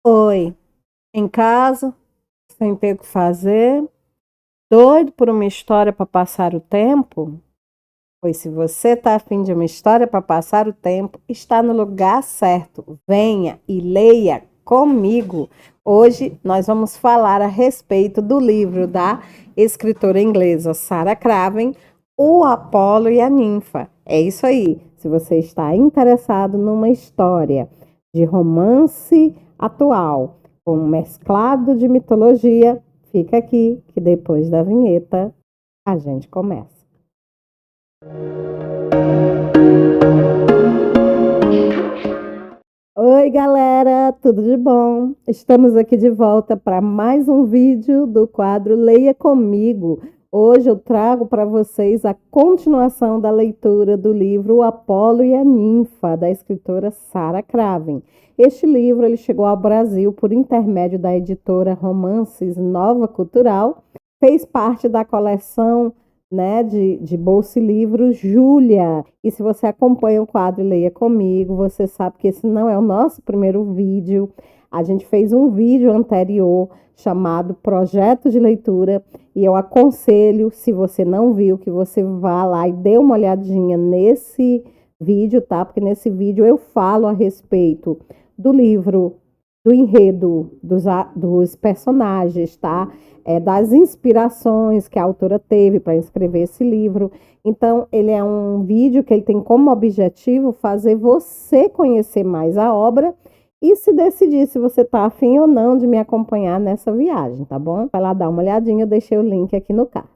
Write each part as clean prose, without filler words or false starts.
Oi, em casa, sem ter o que fazer, doido por uma história para passar o tempo? Pois se você está afim de uma história para passar o tempo, está no lugar certo. Venha e leia comigo. Hoje nós vamos falar a respeito do livro da escritora inglesa Sarah Craven, O Apolo e a Ninfa. É isso aí. Se você está interessado numa história de romance atual, com um mesclado de mitologia, fica aqui que depois da vinheta a gente começa. Oi, galera, tudo de bom? Estamos aqui de volta para mais um vídeo do quadro Leia Comigo. Hoje eu trago para vocês a continuação da leitura do livro O Apolo e a Ninfa, da escritora Sarah Craven. Este livro ele chegou ao Brasil por intermédio da editora Romances Nova Cultural, fez parte da coleção de Bolsa Livro Júlia. E se você acompanha o quadro Leia Comigo, você sabe que esse não é o nosso primeiro vídeo. A gente fez um vídeo anterior chamado Projeto de Leitura e eu aconselho, se você não viu, que você vá lá e dê uma olhadinha nesse vídeo, tá? Porque nesse vídeo eu falo a respeito do livro, do enredo, dos personagens, tá? Das inspirações que a autora teve para escrever esse livro. Então, ele é um vídeo que ele tem como objetivo fazer você conhecer mais a obra e se decidir se você está afim ou não de me acompanhar nessa viagem, tá bom? Vai lá dar uma olhadinha, eu deixei o link aqui no card.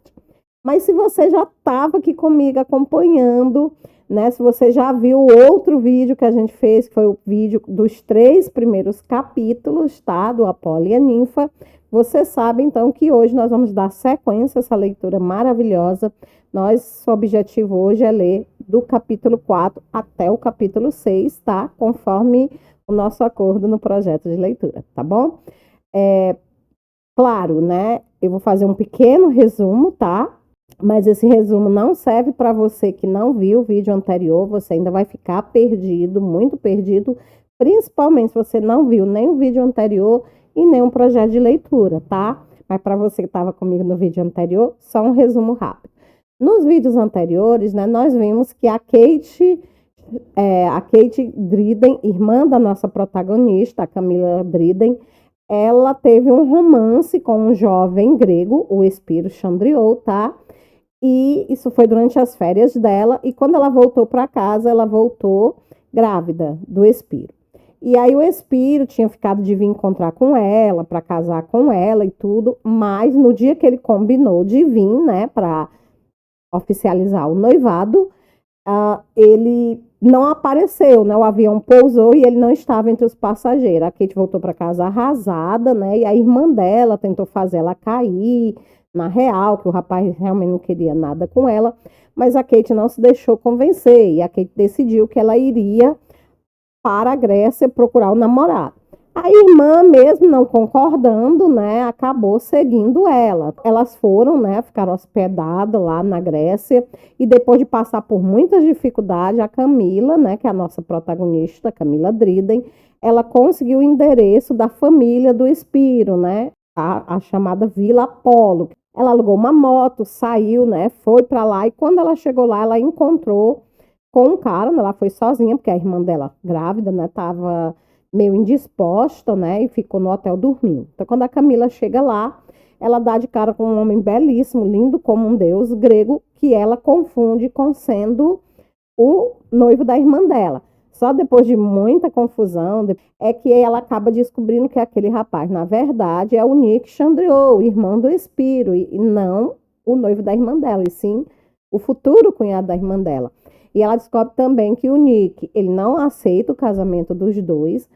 Mas se você já estava aqui comigo acompanhando, né? Se você já viu o outro vídeo que a gente fez, que foi o vídeo dos 3 primeiros capítulos, tá? Do Apolo e a Ninfa, você sabe, então, que hoje nós vamos dar sequência a essa leitura maravilhosa. Nosso objetivo hoje é ler do capítulo 4 até o capítulo 6, tá? Conforme o nosso acordo no projeto de leitura, tá bom? Claro, né? Eu vou fazer um pequeno resumo, tá? Mas esse resumo não serve para você que não viu o vídeo anterior, você ainda vai ficar perdido, muito perdido, principalmente se você não viu nem o vídeo anterior e nem um projeto de leitura, tá? Mas para você que estava comigo no vídeo anterior, só um resumo rápido. Nos vídeos anteriores, né, nós vimos que a Kate Driden, irmã da nossa protagonista, a Camila Driden, ela teve um romance com um jovem grego, o Espiro Chandriou, tá? E isso foi durante as férias dela, e quando ela voltou para casa, ela voltou grávida do Espiro. E aí o Espiro tinha ficado de vir encontrar com ela, para casar com ela e tudo, mas no dia que ele combinou de vir, né, para oficializar o noivado, ele não apareceu, né? O avião pousou e ele não estava entre os passageiros. A Kate voltou para casa arrasada, né? E a irmã dela tentou fazer ela cair na real, que o rapaz realmente não queria nada com ela, mas a Kate não se deixou convencer e a Kate decidiu que ela iria para a Grécia procurar o namorado. A irmã, mesmo não concordando, né, acabou seguindo ela. Elas foram, né, ficaram hospedadas lá na Grécia e depois de passar por muitas dificuldades, a Camila, né, que é a nossa protagonista, Camila Driden, ela conseguiu o endereço da família do Espiro, né, a chamada Vila Apolo. Ela alugou uma moto, saiu, né, foi para lá e quando ela chegou lá, ela encontrou com um cara, né, ela foi sozinha, porque a irmã dela, grávida, né, estava meio indisposta, né, e ficou no hotel dormindo. Então, quando a Camila chega lá, ela dá de cara com um homem belíssimo, lindo como um deus grego, que ela confunde com sendo o noivo da irmã dela. Só depois de muita confusão é que ela acaba descobrindo que aquele rapaz, na verdade, é o Nick Chandriou, o irmão do Espiro, e não o noivo da irmã dela, e sim o futuro cunhado da irmã dela. E ela descobre também que o Nick, ele não aceita o casamento dos dois,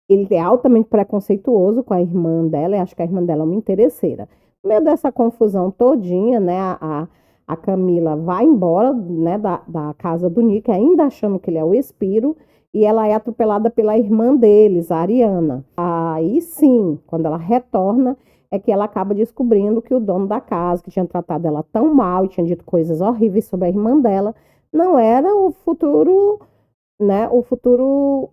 ele é altamente preconceituoso com a irmã dela, e acho que a irmã dela é uma interesseira. No meio dessa confusão todinha, né, a Camila vai embora, né, da casa do Nick, ainda achando que ele é o Espiro, e ela é atropelada pela irmã deles, a Ariana. Aí sim, quando ela retorna, é que ela acaba descobrindo que o dono da casa, que tinha tratado ela tão mal e tinha dito coisas horríveis sobre a irmã dela, não era o futuro, né, o futuro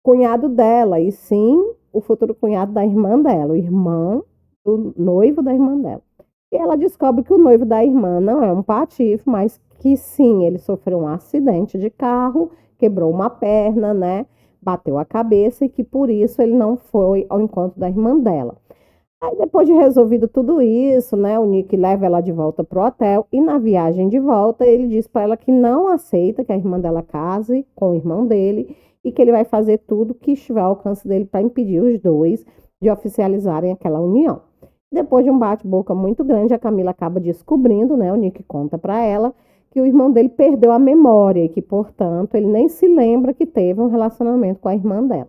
cunhado dela, e sim o futuro cunhado da irmã dela, o irmão do noivo da irmã dela. E ela descobre que o noivo da irmã não é um patife, mas que sim, ele sofreu um acidente de carro, quebrou uma perna, né? Bateu a cabeça e que por isso ele não foi ao encontro da irmã dela. Aí depois de resolvido tudo isso, né, o Nick leva ela de volta pro hotel e na viagem de volta ele diz para ela que não aceita que a irmã dela case com o irmão dele e que ele vai fazer tudo que estiver ao alcance dele para impedir os dois de oficializarem aquela união. Depois de um bate-boca muito grande, a Camila acaba descobrindo, né, o Nick conta para ela que o irmão dele perdeu a memória e que, portanto, ele nem se lembra que teve um relacionamento com a irmã dela.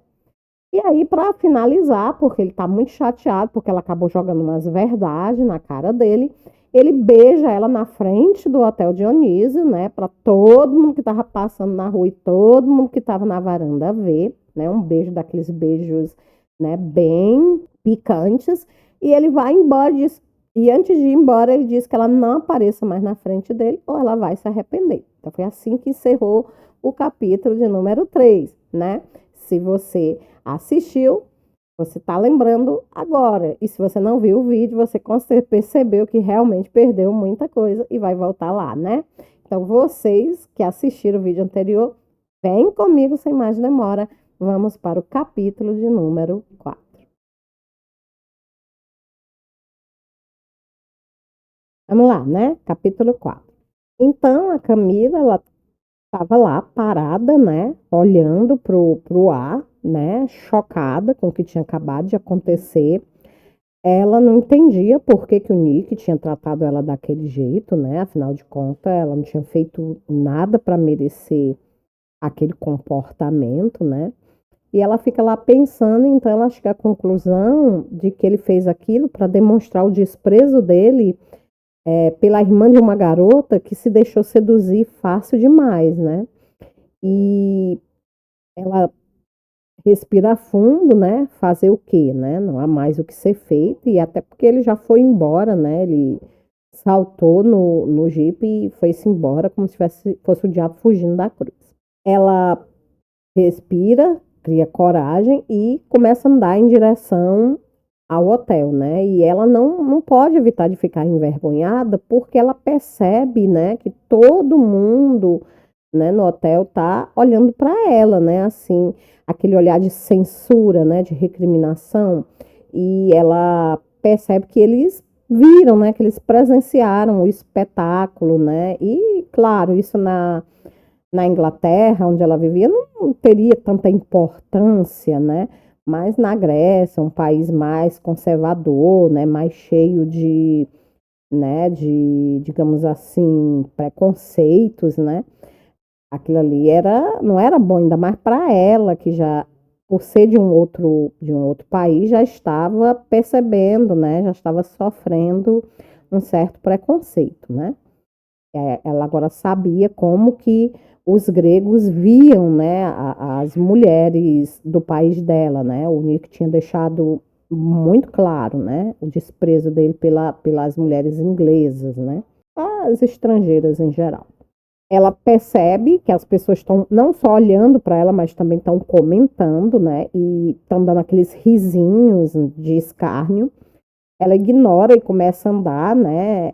E aí, para finalizar, porque ele tá muito chateado, porque ela acabou jogando umas verdades na cara dele, ele beija ela na frente do Hotel Dionísio, né? Para todo mundo que tava passando na rua e todo mundo que tava na varanda ver, né? Um beijo daqueles beijos, né? Bem picantes. E ele vai embora e antes de ir embora, ele diz que ela não apareça mais na frente dele ou ela vai se arrepender. Então, foi assim que encerrou o capítulo de número 3, né? Se você assistiu, você está lembrando agora. E se você não viu o vídeo, você com certeza percebeu que realmente perdeu muita coisa e vai voltar lá, né? Então, vocês que assistiram o vídeo anterior, vem comigo sem mais demora. Vamos para o capítulo de número 4. Vamos lá, né? Capítulo 4. Então, a Camila, ela estava lá parada, né? Olhando pro ar, né? Chocada com o que tinha acabado de acontecer. Ela não entendia por que o Nick tinha tratado ela daquele jeito, né? Afinal de contas, ela não tinha feito nada para merecer aquele comportamento, né? E ela fica lá pensando, então ela chega à conclusão de que ele fez aquilo para demonstrar o desprezo dele pela irmã de uma garota que se deixou seduzir fácil demais, né? E ela respira fundo, né? Fazer o quê, né? Não há mais o que ser feito, e até porque ele já foi embora, né? Ele saltou no jipe e foi-se embora como se fosse o diabo fugindo da cruz. Ela respira, cria coragem e começa a andar em direção ao hotel, né? E ela não pode evitar de ficar envergonhada porque ela percebe, né, que todo mundo, né, no hotel tá olhando para ela, né? Assim, aquele olhar de censura, né, de recriminação. E ela percebe que eles viram, né, que eles presenciaram o espetáculo, né? E claro, isso na Inglaterra, onde ela vivia, não teria tanta importância, né? Mas na Grécia, um país mais conservador, né? Mais cheio de, né? De, digamos assim, preconceitos, né? Aquilo ali não era bom, ainda mais para ela, que já, por ser de um outro país, já estava percebendo, né? Já estava sofrendo um certo preconceito, né? Ela agora sabia como que os gregos viam, né, as mulheres do país dela, né? O Nick tinha deixado muito claro, né, o desprezo dele pelas mulheres inglesas, né? As estrangeiras em geral. Ela percebe que as pessoas estão não só olhando para ela, mas também estão comentando, né? E estão dando aqueles risinhos de escárnio. Ela ignora e começa a andar, né?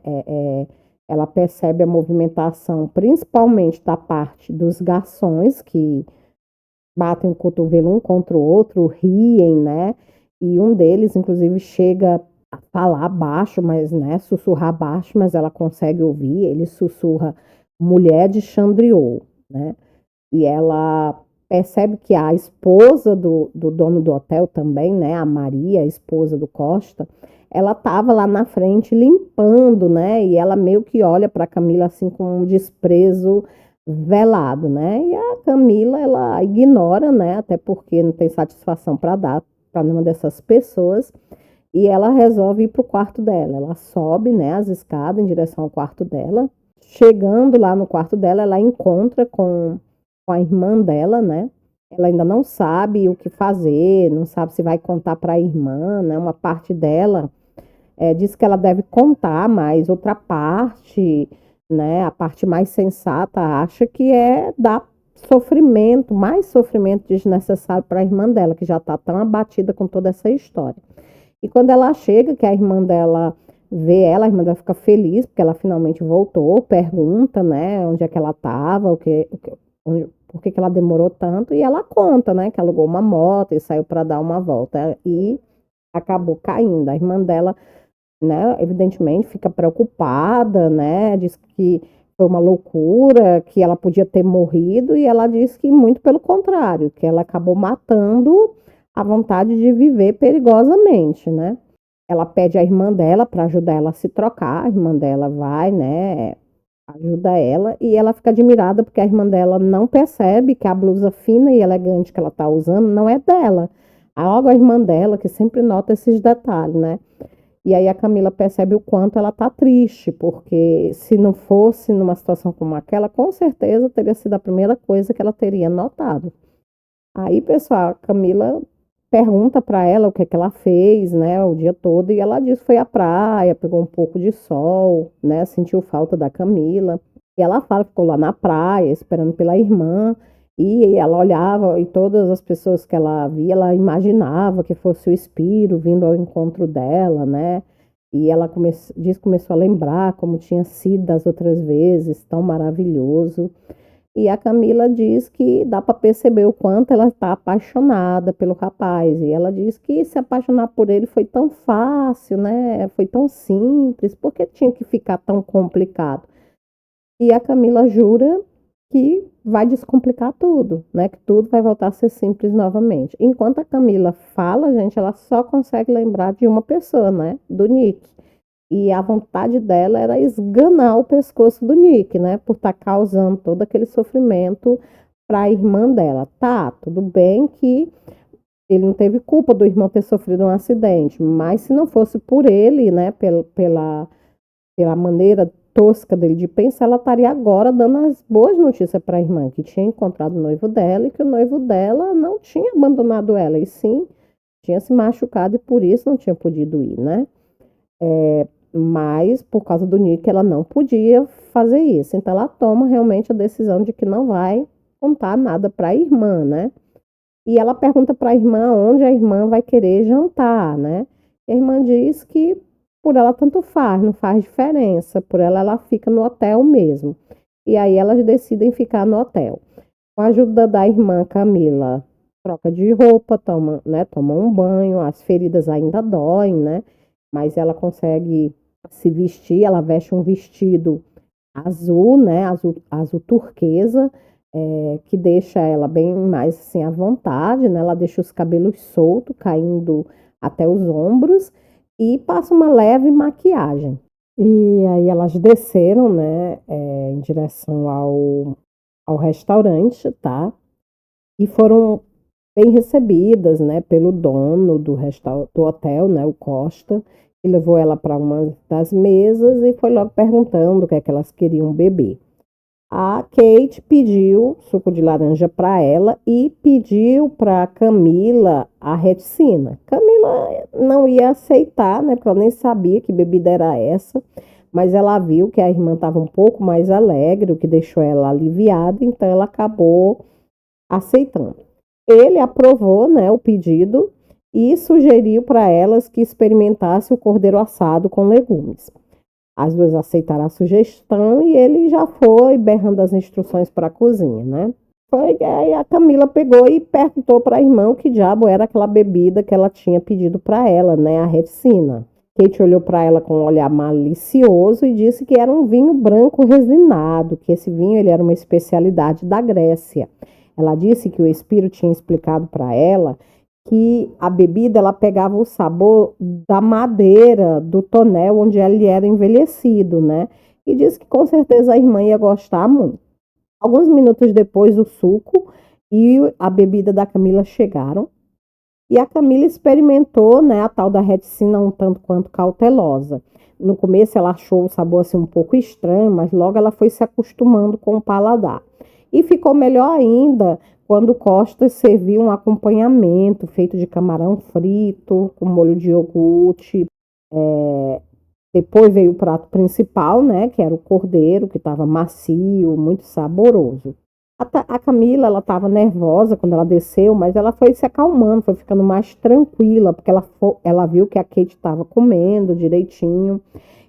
Ela percebe a movimentação, principalmente da parte dos garçons, que batem o cotovelo um contra o outro, riem, né? E um deles, inclusive, chega a falar baixo, mas, né, sussurrar baixo, mas ela consegue ouvir. Ele sussurra mulher de Chandriot, né? E ela percebe que a esposa do dono do hotel também, né, a Maria, a esposa do Costa, ela estava lá na frente limpando, né, e ela meio que olha para Camila assim com um desprezo velado, né, e a Camila, ela ignora, né, até porque não tem satisfação para dar para nenhuma dessas pessoas, e ela resolve ir para o quarto dela. Ela sobe, né, as escadas em direção ao quarto dela. Chegando lá no quarto dela, ela encontra com a irmã dela, né? Ela ainda não sabe o que fazer, não sabe se vai contar para a irmã, né? Uma parte dela diz que ela deve contar, mas outra parte, né? A parte mais sensata acha que é dar sofrimento, mais sofrimento desnecessário para a irmã dela, que já está tão abatida com toda essa história. E quando ela chega, que a irmã dela vê ela, a irmã dela fica feliz, porque ela finalmente voltou, pergunta, né, onde é que ela estava, por que ela demorou tanto, e ela conta, né, que alugou uma moto e saiu para dar uma volta, e acabou caindo. A irmã dela, né, evidentemente fica preocupada, né, diz que foi uma loucura, que ela podia ter morrido, e ela diz que muito pelo contrário, que ela acabou matando a vontade de viver perigosamente, né. Ela pede à irmã dela para ajudar ela a se trocar, a irmã dela vai, né, ajuda ela, e ela fica admirada porque a irmã dela não percebe que a blusa fina e elegante que ela está usando não é dela. Logo a irmã dela, que sempre nota esses detalhes, né? E aí a Camila percebe o quanto ela tá triste, porque se não fosse numa situação como aquela, com certeza teria sido a primeira coisa que ela teria notado. Aí, pessoal, a Camila pergunta para ela o que é que ela fez, né, o dia todo, e ela diz que foi à praia, pegou um pouco de sol, né, sentiu falta da Camila. E ela fala que ficou lá na praia, esperando pela irmã, e ela olhava e todas as pessoas que ela via, ela imaginava que fosse o espírito vindo ao encontro dela, né? E ela começou a lembrar como tinha sido das outras vezes, tão maravilhoso. E a Camila diz que dá para perceber o quanto ela está apaixonada pelo rapaz. E ela diz que se apaixonar por ele foi tão fácil, né? Foi tão simples, por que tinha que ficar tão complicado? E a Camila jura que vai descomplicar tudo, né? Que tudo vai voltar a ser simples novamente. Enquanto a Camila fala, gente, ela só consegue lembrar de uma pessoa, né? Do Nick. E a vontade dela era esganar o pescoço do Nick, né? Por estar causando todo aquele sofrimento para a irmã dela. Tá, tudo bem que ele não teve culpa do irmão ter sofrido um acidente, mas se não fosse por ele, né? Pela maneira tosca dele de pensar, ela estaria agora dando as boas notícias para a irmã, que tinha encontrado o noivo dela e que o noivo dela não tinha abandonado ela, e sim tinha se machucado e por isso não tinha podido ir, né? Mas por causa do Nick ela não podia fazer isso. Então ela toma realmente a decisão de que não vai contar nada para a irmã, né? E ela pergunta para a irmã onde a irmã vai querer jantar, né? E a irmã diz que por ela tanto faz, não faz diferença. Por ela fica no hotel mesmo. E aí elas decidem ficar no hotel. Com a ajuda da irmã Camila, troca de roupa, toma um banho, as feridas ainda doem, né? Mas ela consegue se vestir, ela veste um vestido azul, né? Azul turquesa, que deixa ela bem mais assim à vontade, né? Ela deixa os cabelos soltos, caindo até os ombros, e passa uma leve maquiagem. E aí elas desceram, né? Em direção ao restaurante, tá? E foram bem recebidas, né, pelo dono do hotel, né, o Costa, que levou ela para uma das mesas e foi logo perguntando o que é que elas queriam beber. A Kate pediu suco de laranja para ela e pediu para Camila a reticina. Camila não ia aceitar, né, porque ela nem sabia que bebida era essa, mas ela viu que a irmã estava um pouco mais alegre, o que deixou ela aliviada, então ela acabou aceitando. Ele aprovou, né, o pedido e sugeriu para elas que experimentasse o cordeiro assado com legumes. As duas aceitaram a sugestão e ele já foi berrando as instruções para a cozinha, né? Aí a Camila pegou e perguntou para a irmã o que diabo era aquela bebida que ela tinha pedido para ela, né, a reticina. Kate olhou para ela com um olhar malicioso e disse que era um vinho branco resinado, que esse vinho ele era uma especialidade da Grécia. Ela disse que o espírito tinha explicado para ela que a bebida ela pegava o sabor da madeira do tonel onde ele era envelhecido, né? E disse que com certeza a irmã ia gostar muito. Alguns minutos depois, o suco e a bebida da Camila chegaram. E a Camila experimentou, né, a tal da reticina um tanto quanto cautelosa. No começo ela achou o sabor assim um pouco estranho, mas logo ela foi se acostumando com o paladar. E ficou melhor ainda quando Costa serviu um acompanhamento feito de camarão frito, com molho de iogurte. Depois veio o prato principal, né, que era o cordeiro, que estava macio, muito saboroso. A Camila, ela estava nervosa quando ela desceu, mas ela foi se acalmando, foi ficando mais tranquila, porque ela viu que a Kate estava comendo direitinho.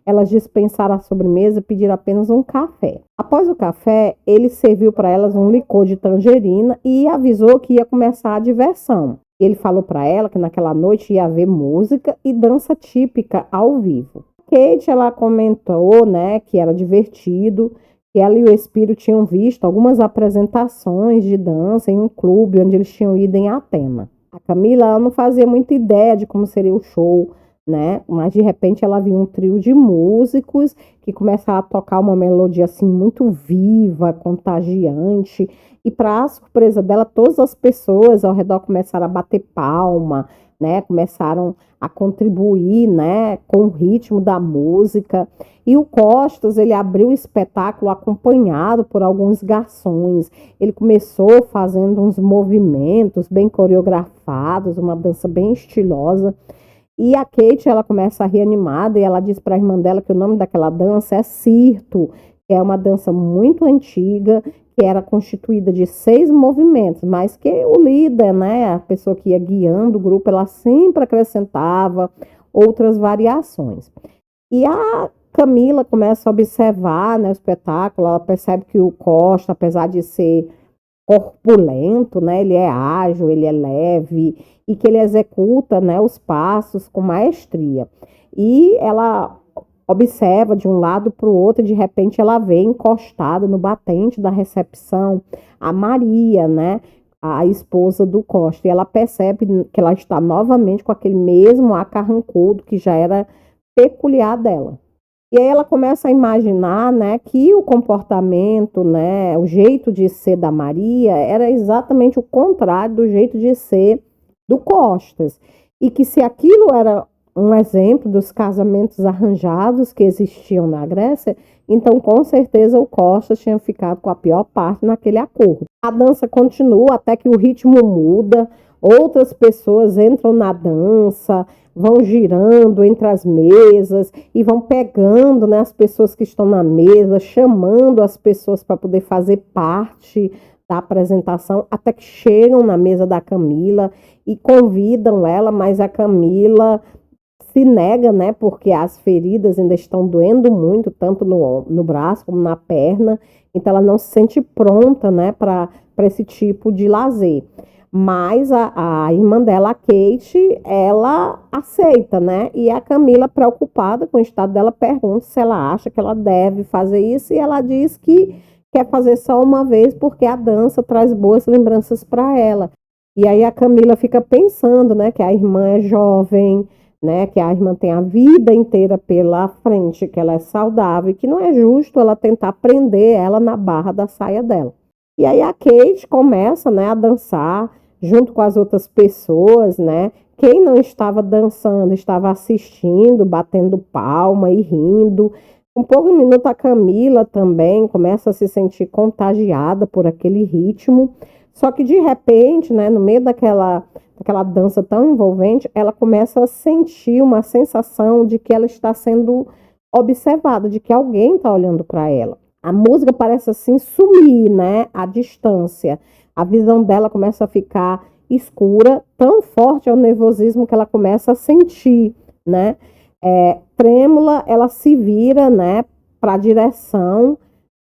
Elas dispensaram a sobremesa e pediram apenas um café. Após o café, ele serviu para elas um licor de tangerina e avisou que ia começar a diversão. Ele falou para ela que naquela noite ia haver música e dança típica ao vivo. Kate, ela comentou, né, que era divertido, que ela e o Espírito tinham visto algumas apresentações de dança em um clube onde eles tinham ido em Atena. A Camila, ela não fazia muita ideia de como seria o show, né? Mas de repente ela viu um trio de músicos que começaram a tocar uma melodia assim muito viva, contagiante, e para a surpresa dela, todas as pessoas ao redor começaram a bater palma, né? Começaram a contribuir, né, com o ritmo da música. E o Costas, ele abriu o espetáculo acompanhado por alguns garçons. Ele começou fazendo uns movimentos bem coreografados, uma dança bem estilosa. E a Kate, ela começa a rir animada e ela diz para a irmã dela que o nome daquela dança é Cirto, que é uma dança muito antiga, que era constituída de 6 movimentos, mas que o líder, né, a pessoa que ia guiando o grupo, ela sempre acrescentava outras variações. E a Camila começa a observar, né, o espetáculo, ela percebe que o Costa, apesar de ser corpulento, né? Ele é ágil, ele é leve e que ele executa, né, os passos com maestria. E ela observa de um lado para o outro, e de repente ela vê encostada no batente da recepção a Maria, né? A esposa do Costa. E ela percebe que ela está novamente com aquele mesmo ar carrancudo que já era peculiar dela. E aí ela começa a imaginar, né, que o comportamento, né, o jeito de ser da Maria era exatamente o contrário do jeito de ser do Costas. E que se aquilo era um exemplo dos casamentos arranjados que existiam na Grécia, então com certeza o Costas tinha ficado com a pior parte naquele acordo. A dança continua até que o ritmo muda, outras pessoas entram na dança, vão girando entre as mesas e vão pegando, né, as pessoas que estão na mesa, chamando as pessoas para poder fazer parte da apresentação, até que chegam na mesa da Camila e convidam ela, mas a Camila se nega, né, porque as feridas ainda estão doendo muito, tanto no braço como na perna, então ela não se sente pronta, né, para esse tipo de lazer. Mas a irmã dela, a Kate, ela aceita, né? E a Camila, preocupada com o estado dela, pergunta se ela acha que ela deve fazer isso. E ela diz que quer fazer só uma vez porque a dança traz boas lembranças para ela. E aí a Camila fica pensando, né? Que a irmã é jovem, né? Que a irmã tem a vida inteira pela frente, que ela é saudável e que não é justo ela tentar prender ela na barra da saia dela. E aí a Kate começa, né, a dançar junto com as outras pessoas, né? Quem não estava dançando, estava assistindo, batendo palma e rindo. Um pouco minuto a Camila também começa a se sentir contagiada por aquele ritmo. Só que de repente, né, no meio daquela dança tão envolvente, ela começa a sentir uma sensação de que ela está sendo observada, de que alguém está olhando para ela. A música parece assim sumir, né, à distância. A visão dela começa a ficar escura, tão forte é o nervosismo que ela começa a sentir, né? Trêmula, ela se vira, né, para a direção,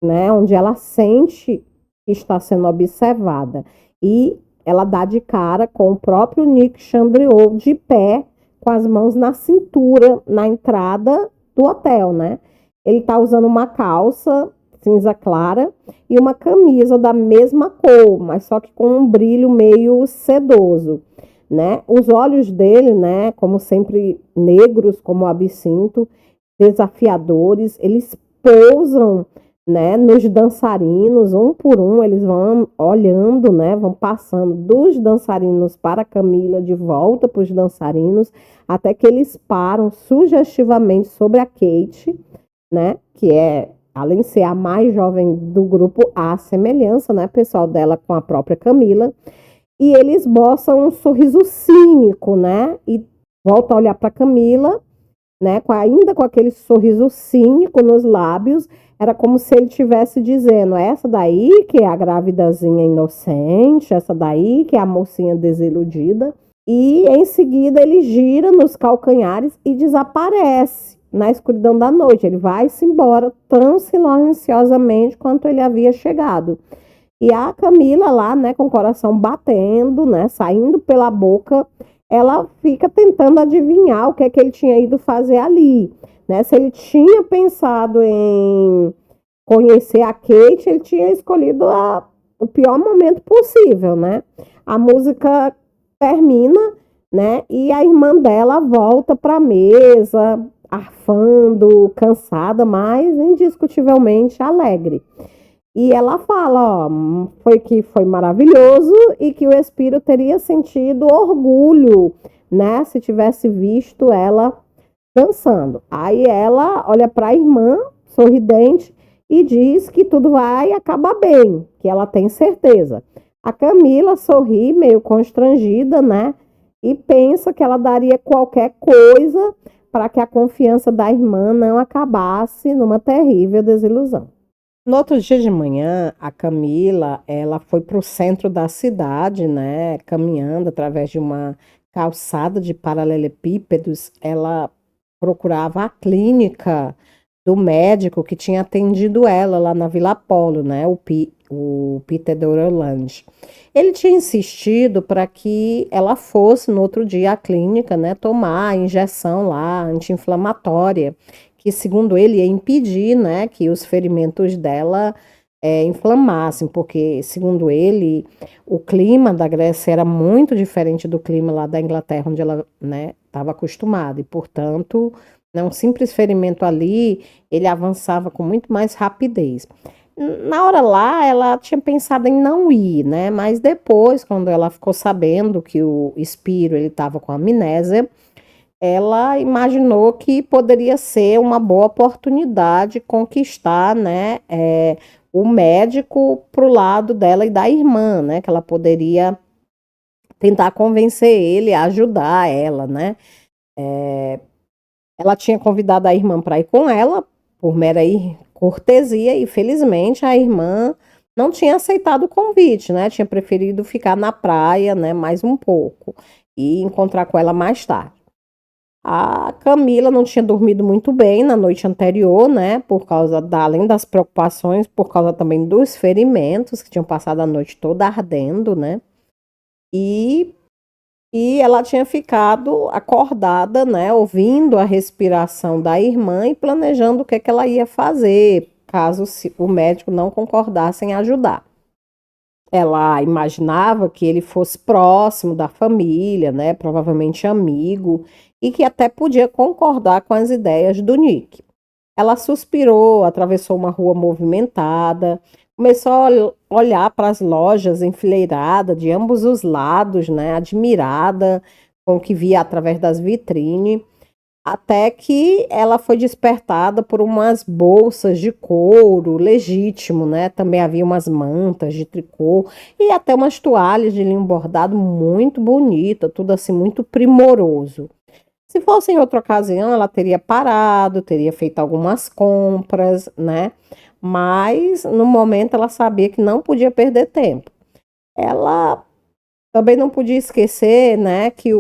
né, onde ela sente que está sendo observada. E ela dá de cara com o próprio Nick Chandriot de pé, com as mãos na cintura, na entrada do hotel, né? Ele está usando uma calça cinza clara e uma camisa da mesma cor, mas só que com um brilho meio sedoso, né? Os olhos dele, né, como sempre negros como o absinto, desafiadores, eles pousam, né, nos dançarinos, um por um, eles vão olhando, né, vão passando dos dançarinos para a Camila, de volta para os dançarinos, até que eles param sugestivamente sobre a Kate, né, que é, além de ser a mais jovem do grupo, há semelhança, né, pessoal, dela com a própria Camila, e eles esboçam um sorriso cínico, né, e voltam a olhar para Camila, né? Ainda com aquele sorriso cínico nos lábios, era como se ele estivesse dizendo: essa daí que é a gravidazinha inocente, essa daí que é a mocinha desiludida. E em seguida ele gira nos calcanhares e desaparece na escuridão da noite. Ele vai-se embora tão silenciosamente quanto ele havia chegado. E a Camila lá, né, com o coração batendo, né, saindo pela boca, ela fica tentando adivinhar o que é que ele tinha ido fazer ali, né? Se ele tinha pensado em conhecer a Kate, ele tinha escolhido o pior momento possível, né? A música termina, né? E a irmã dela volta para a mesa, arfando, cansada, mas indiscutivelmente alegre. E ela fala, ó, foi maravilhoso e que o Espírito teria sentido orgulho, né, se tivesse visto ela dançando. Aí ela olha para a irmã, sorridente, e diz que tudo vai acabar bem, que ela tem certeza. A Camila sorri, meio constrangida, né, e pensa que ela daria qualquer coisa para que a confiança da irmã não acabasse numa terrível desilusão. No outro dia de manhã, a Camila, ela foi para o centro da cidade, né, caminhando através de uma calçada de paralelepípedos. Ela procurava a clínica do médico que tinha atendido ela lá na Vila Apolo, né, o Peter Doroland. Ele tinha insistido para que ela fosse no outro dia à clínica, né, tomar a injeção lá anti-inflamatória, que segundo ele ia impedir, né, que os ferimentos dela inflamassem, porque segundo ele o clima da Grécia era muito diferente do clima lá da Inglaterra, onde ela, né, estava acostumada, e portanto, né, um simples ferimento ali, ele avançava com muito mais rapidez. Na hora lá, ela tinha pensado em não ir, né, mas depois, quando ela ficou sabendo que o Spiro, ele estava com amnésia, ela imaginou que poderia ser uma boa oportunidade conquistar, né, o médico para o lado dela e da irmã, né, que ela poderia tentar convencer ele a ajudar ela, né. Ela tinha convidado a irmã para ir com ela, por mera cortesia, e felizmente a irmã não tinha aceitado o convite, né, tinha preferido ficar na praia, né, mais um pouco, e encontrar com ela mais tarde. A Camila não tinha dormido muito bem na noite anterior, né? Por causa além das preocupações, por causa também dos ferimentos, que tinham passado a noite toda ardendo, né? E, e ela tinha ficado acordada, né? Ouvindo a respiração da irmã e planejando o que, é que ela ia fazer, caso o médico não concordasse em ajudar. Ela imaginava que ele fosse próximo da família, né, provavelmente amigo, e que até podia concordar com as ideias do Nick. Ela suspirou, atravessou uma rua movimentada, começou a olhar para as lojas enfileiradas de ambos os lados, né, admirada com o que via através das vitrines. Até que ela foi despertada por umas bolsas de couro legítimo, né? Também havia umas mantas de tricô e até umas toalhas de linho bordado muito bonita, tudo assim muito primoroso. Se fosse em outra ocasião, ela teria parado, teria feito algumas compras, né? Mas no momento ela sabia que não podia perder tempo. Ela também não podia esquecer, né, que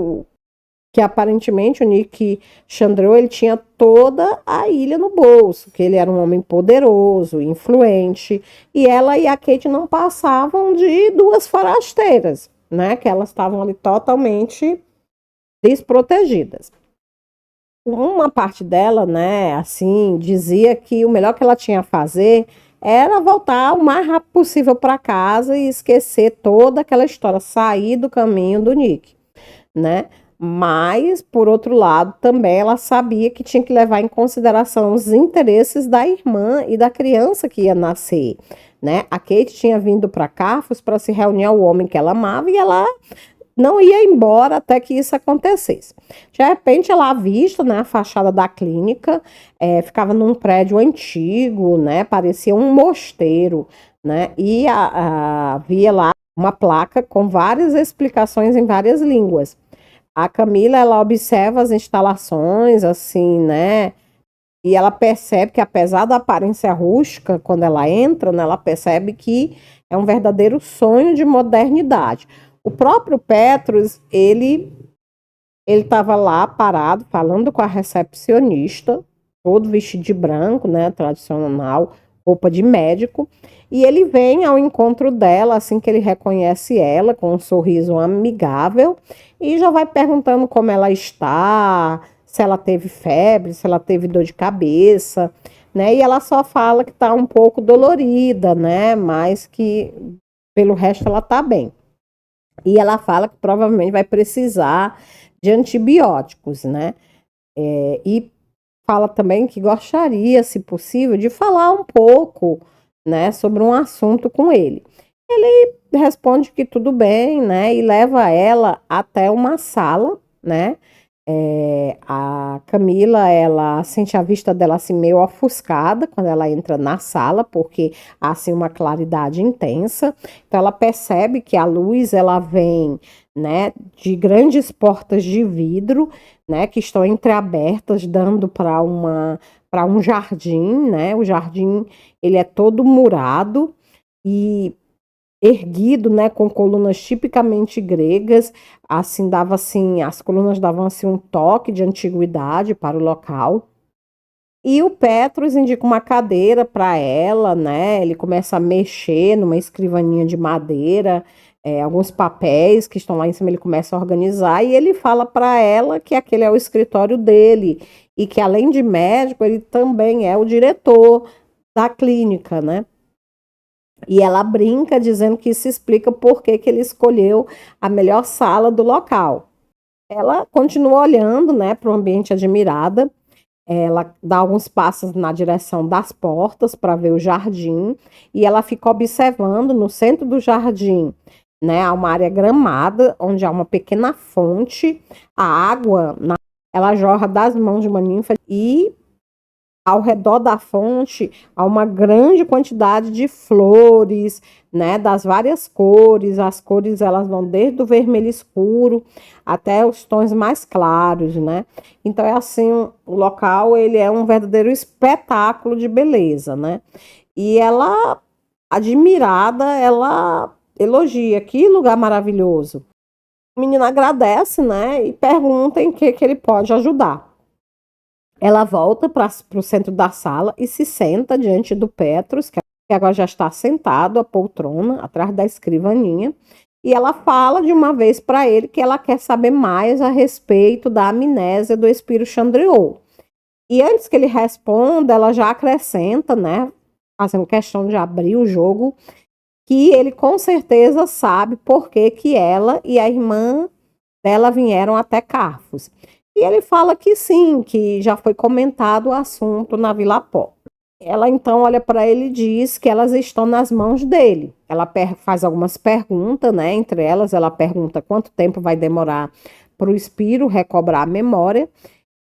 aparentemente o Nick Chandro, ele tinha toda a ilha no bolso, que ele era um homem poderoso, influente, e ela e a Kate não passavam de duas forasteiras, né, que elas estavam ali totalmente desprotegidas. Uma parte dela, né, assim, dizia que o melhor que ela tinha a fazer era voltar o mais rápido possível para casa e esquecer toda aquela história, sair do caminho do Nick, né? Mas, por outro lado, também ela sabia que tinha que levar em consideração os interesses da irmã e da criança que ia nascer, né? A Kate tinha vindo para Carfos para se reunir ao homem que ela amava e ela não ia embora até que isso acontecesse. De repente, ela avista, né, a fachada da clínica, ficava num prédio antigo, né? Parecia um mosteiro, né? E havia lá uma placa com várias explicações em várias línguas. A Camila, ela observa as instalações, assim, né? E ela percebe que, apesar da aparência rústica, quando ela entra, né, ela percebe que é um verdadeiro sonho de modernidade. O próprio Petrus, ele estava lá parado, falando com a recepcionista, todo vestido de branco, né, tradicional, roupa de médico, e ele vem ao encontro dela, assim que ele reconhece ela, com um sorriso amigável, e já vai perguntando como ela está, se ela teve febre, se ela teve dor de cabeça, né, e ela só fala que está um pouco dolorida, né, mas que pelo resto ela está bem. E ela fala que provavelmente vai precisar de antibióticos, né? E fala também que gostaria, se possível, de falar um pouco, né, sobre um assunto com ele. Ele responde que tudo bem, né, e leva ela até uma sala, né? A Camila, ela sente a vista dela assim meio ofuscada quando ela entra na sala, porque há assim uma claridade intensa. Então ela percebe que a luz ela vem, né, de grandes portas de vidro, né, que estão entreabertas, dando para um jardim, né? O jardim ele é todo murado e erguido, né, com colunas tipicamente gregas, assim dava assim, as colunas davam assim um toque de antiguidade para o local. E o Petrus indica uma cadeira para ela, né? Ele começa a mexer numa escrivaninha de madeira, alguns papéis que estão lá em cima, ele começa a organizar e ele fala para ela que aquele é o escritório dele e que além de médico, ele também é o diretor da clínica, né? E ela brinca dizendo que isso explica por que ele escolheu a melhor sala do local. Ela continua olhando, né, para o ambiente admirada. Ela dá alguns passos na direção das portas para ver o jardim e ela fica observando no centro do jardim, né, há uma área gramada onde há uma pequena fonte. A água, ela jorra das mãos de uma ninfa e ao redor da fonte há uma grande quantidade de flores, né, das várias cores. As cores elas vão desde o vermelho escuro até os tons mais claros, né? Então é assim, o local ele é um verdadeiro espetáculo de beleza, né? E ela, admirada, ela elogia, que lugar maravilhoso. A menina agradece, né, e pergunta em que ele pode ajudar. Ela volta para o centro da sala e se senta diante do Petrus, que agora já está sentado, à poltrona, atrás da escrivaninha, e ela fala de uma vez para ele que ela quer saber mais a respeito da amnésia do Espírito Chandriot. E antes que ele responda, ela já acrescenta, né, fazendo questão de abrir o jogo, que ele com certeza sabe por que que ela e a irmã dela vieram até Carfos. E ele fala que sim, que já foi comentado o assunto na Vila Pó. Ela então olha para ele e diz que elas estão nas mãos dele. Ela faz algumas perguntas, né? Entre elas, ela pergunta quanto tempo vai demorar para o Espírito recobrar a memória.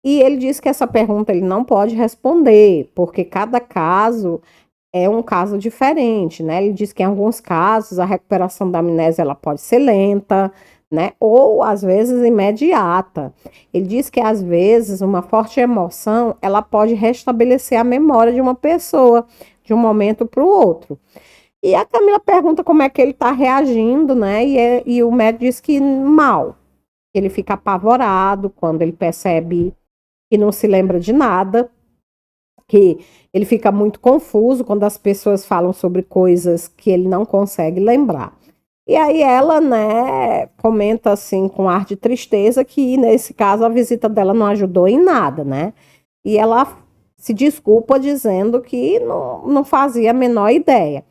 E ele diz que essa pergunta ele não pode responder, porque cada caso é um caso diferente, né? Ele diz que em alguns casos a recuperação da amnésia ela pode ser lenta, né? Ou às vezes imediata. Ele diz que às vezes uma forte emoção ela pode restabelecer a memória de uma pessoa de um momento para o outro. E a Camila pergunta como é que ele está reagindo, né? E o médico diz que mal. Ele fica apavorado quando ele percebe que não se lembra de nada, que ele fica muito confuso quando as pessoas falam sobre coisas que ele não consegue lembrar. E aí ela, né, comenta assim com ar de tristeza que nesse caso a visita dela não ajudou em nada, né? E ela se desculpa dizendo que não fazia a menor ideia.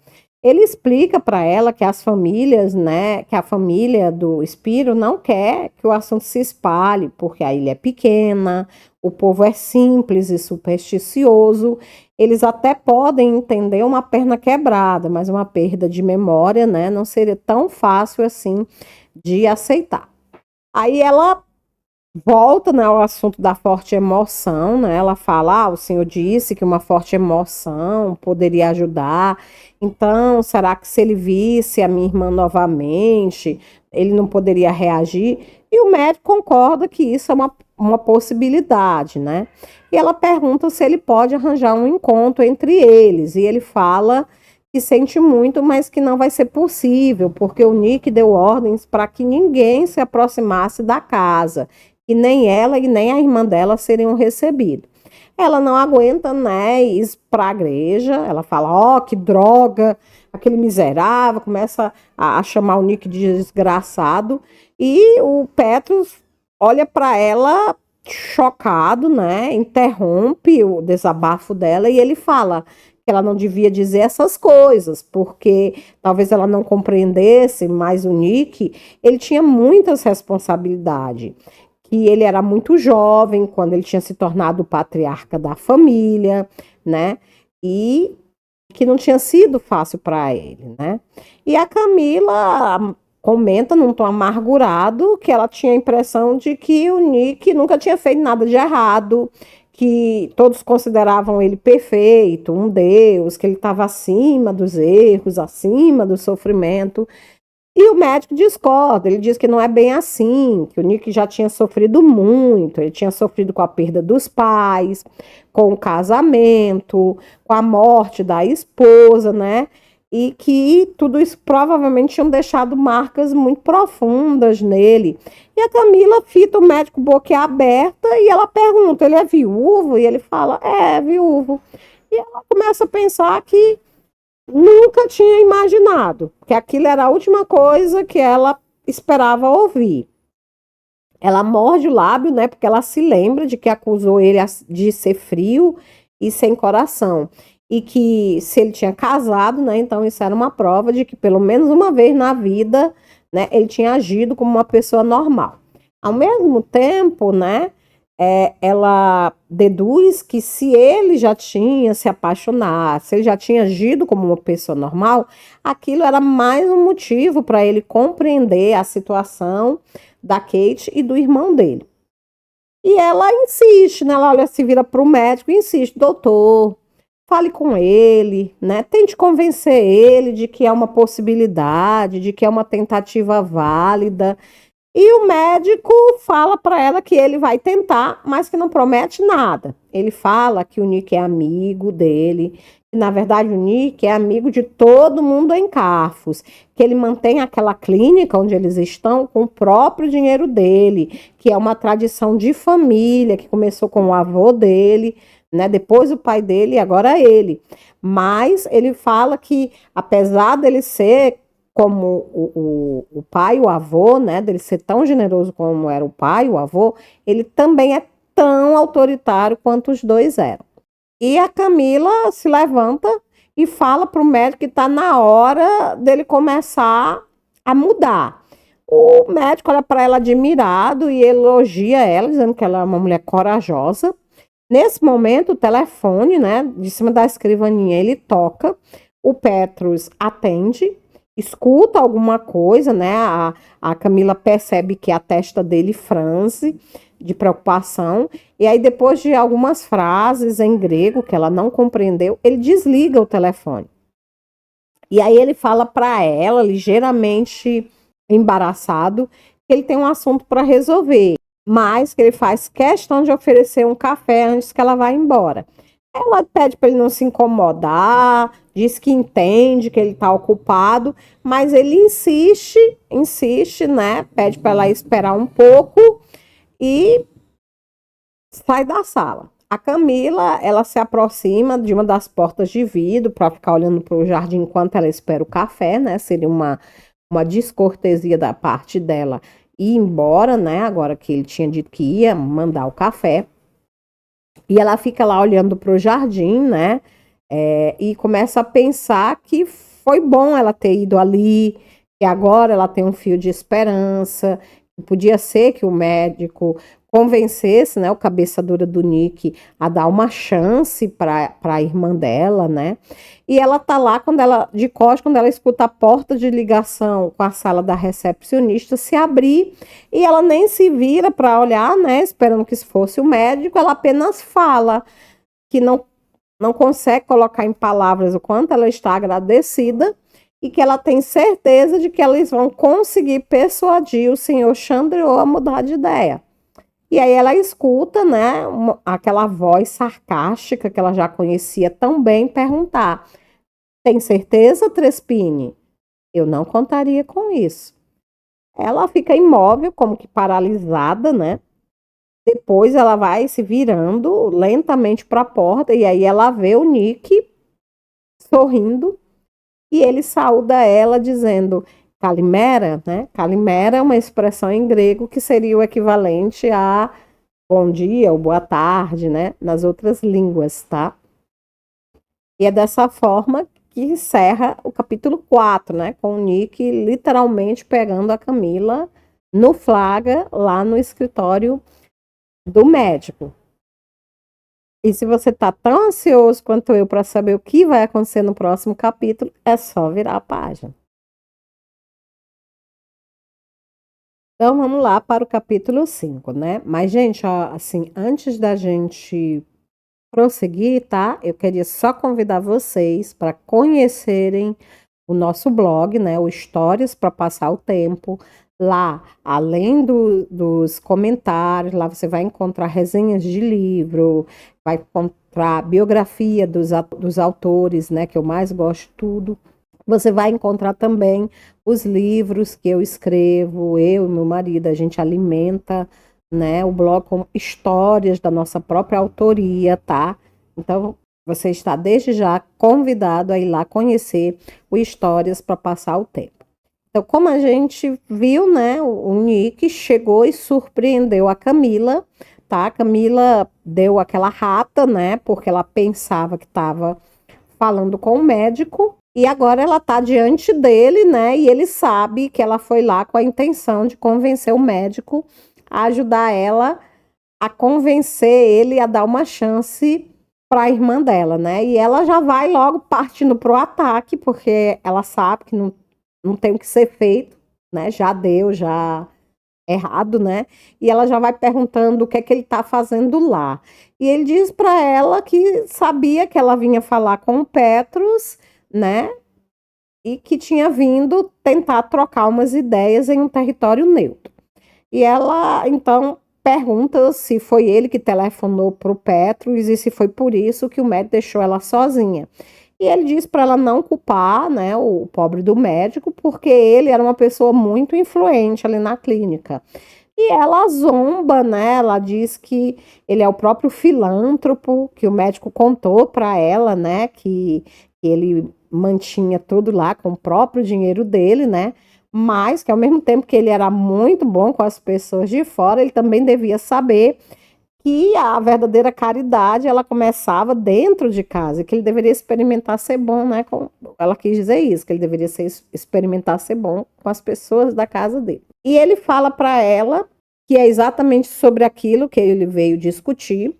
Ele explica para ela que as famílias, né, que a família do Spiro não quer que o assunto se espalhe, porque a ilha é pequena, o povo é simples e supersticioso. Eles até podem entender uma perna quebrada, mas uma perda de memória, né, não seria tão fácil assim de aceitar. Aí ela volta, né, ao assunto da forte emoção, né? Ela fala: o senhor disse que uma forte emoção poderia ajudar. Então, será que se ele visse a minha irmã novamente, ele não poderia reagir? E o médico concorda que isso é uma possibilidade, né? E ela pergunta se ele pode arranjar um encontro entre eles. E ele fala que sente muito, mas que não vai ser possível, porque o Nick deu ordens para que ninguém se aproximasse da casa, e nem ela e nem a irmã dela seriam recebidos. Ela não aguenta, né, ir para a igreja, ela fala: ó, que droga, aquele miserável, começa a chamar o Nick de desgraçado, e o Petrus olha para ela chocado, né, interrompe o desabafo dela e ele fala que ela não devia dizer essas coisas, porque talvez ela não compreendesse, mas o Nick, ele tinha muitas responsabilidades, que ele era muito jovem quando ele tinha se tornado o patriarca da família, né? E que não tinha sido fácil para ele, né? E a Camila comenta num tom amargurado que ela tinha a impressão de que o Nick nunca tinha feito nada de errado, que todos consideravam ele perfeito, um deus, que ele estava acima dos erros, acima do sofrimento. E o médico discorda, ele diz que não é bem assim, que o Nick já tinha sofrido muito, ele tinha sofrido com a perda dos pais, com o casamento, com a morte da esposa, né? E que tudo isso provavelmente tinham deixado marcas muito profundas nele. E a Camila fita o médico boquiaberta e ela pergunta: ele é viúvo? E ele fala: é viúvo. E ela começa a pensar que nunca tinha imaginado que aquilo era a última coisa que ela esperava ouvir. Ela morde o lábio, né? Porque ela se lembra de que acusou ele de ser frio e sem coração. E que se ele tinha casado, né? Então isso era uma prova de que pelo menos uma vez na vida, né? Ele tinha agido como uma pessoa normal. Ao mesmo tempo, né? Ela deduz que se ele já tinha se apaixonado, se ele já tinha agido como uma pessoa normal, aquilo era mais um motivo para ele compreender a situação da Kate e do irmão dele. E ela insiste, né? Ela olha, se vira para o médico e insiste: doutor, fale com ele, né? Tente convencer ele de que é uma possibilidade, de que é uma tentativa válida. E o médico fala para ela que ele vai tentar, mas que não promete nada. Ele fala que o Nick é amigo dele, que na verdade o Nick é amigo de todo mundo em Carfos, que ele mantém aquela clínica onde eles estão com o próprio dinheiro dele, que é uma tradição de família que começou com o avô dele, né? Depois o pai dele e agora ele. Mas ele fala que apesar dele ser como o pai, o avô, né, dele ser tão generoso como era o pai, o avô, ele também é tão autoritário quanto os dois eram. E a Camila se levanta e fala para o médico que está na hora dele começar a mudar. O médico olha para ela admirado e elogia ela, dizendo que ela é uma mulher corajosa. Nesse momento, o telefone, né, de cima da escrivaninha, ele toca, o Petrus atende, escuta alguma coisa, né? A Camila percebe que a testa dele franze de preocupação, e aí depois de algumas frases em grego que ela não compreendeu, ele desliga o telefone. E aí ele fala para ela, ligeiramente embaraçado, que ele tem um assunto para resolver, mas que ele faz questão de oferecer um café antes que ela vá embora. Ela pede para ele não se incomodar, diz que entende que ele está ocupado, mas ele insiste, né? Pede para ela esperar um pouco e sai da sala. A Camila, ela se aproxima de uma das portas de vidro para ficar olhando para o jardim enquanto ela espera o café, né? Seria uma descortesia da parte dela ir embora, né? Agora que ele tinha dito que ia mandar o café. E ela fica lá olhando para o jardim, né? E começa a pensar que foi bom ela ter ido ali, que agora ela tem um fio de esperança. Podia ser que o médico convencesse, né, o cabeça dura do Nick a dar uma chance para a irmã dela, né? E ela tá lá de costas, quando ela escuta a porta de ligação com a sala da recepcionista se abrir, e ela nem se vira para olhar, né, esperando que isso fosse o médico, ela apenas fala que não consegue colocar em palavras o quanto ela está agradecida e que ela tem certeza de que eles vão conseguir persuadir o senhor Chandriot a mudar de ideia. E aí ela escuta, né, aquela voz sarcástica que ela já conhecia tão bem perguntar: tem certeza, Trespine? Eu não contaria com isso. Ela fica imóvel, como que paralisada, né? Depois ela vai se virando lentamente para a porta e aí ela vê o Nick sorrindo e ele saúda ela dizendo Kalimera, né? Kalimera é uma expressão em grego que seria o equivalente a bom dia ou boa tarde, né? Nas outras línguas, tá? E é dessa forma que encerra o capítulo 4, né? Com o Nick literalmente pegando a Camila no flagra lá no escritório do médico. E se você tá tão ansioso quanto eu para saber o que vai acontecer no próximo capítulo, é só virar a página. Então vamos lá para o capítulo 5, né? Mas, gente, ó, assim, antes da gente prosseguir, tá? Eu queria só convidar vocês para conhecerem o nosso blog, né? O Histórias para Passar o Tempo. Lá, além dos comentários, lá você vai encontrar resenhas de livro, vai encontrar biografia dos autores, né? Que eu mais gosto tudo. Você vai encontrar também os livros que eu escrevo, eu e meu marido, a gente alimenta, né, o blog com histórias da nossa própria autoria, tá? Então, você está desde já convidado a ir lá conhecer o Histórias para passar o tempo. Então, como a gente viu, né, o Nick chegou e surpreendeu a Camila, tá? A Camila deu aquela rata, né, porque ela pensava que estava falando com o médico, e agora ela está diante dele, né? E ele sabe que ela foi lá com a intenção de convencer o médico a ajudar ela a convencer ele a dar uma chance para a irmã dela, né? E ela já vai logo partindo para o ataque, porque ela sabe que não tem o que ser feito, né? Já deu, já errado, né? E ela já vai perguntando o que é que ele está fazendo lá. E ele diz para ela que sabia que ela vinha falar com o Petrus, né? E que tinha vindo tentar trocar umas ideias em um território neutro. E ela, então, pergunta se foi ele que telefonou para o Petrus e se foi por isso que o médico deixou ela sozinha. E ele diz para ela não culpar, né, o pobre do médico, porque ele era uma pessoa muito influente ali na clínica. E ela zomba, né? Ela diz que ele é o próprio filântropo, que o médico contou para ela, né, que ele mantinha tudo lá com o próprio dinheiro dele, né? Mas que ao mesmo tempo que ele era muito bom com as pessoas de fora, ele também devia saber que a verdadeira caridade ela começava dentro de casa, que ele deveria experimentar ser bom, né? Ela quis dizer isso, que ele deveria experimentar ser bom com as pessoas da casa dele. E ele fala para ela que é exatamente sobre aquilo que ele veio discutir.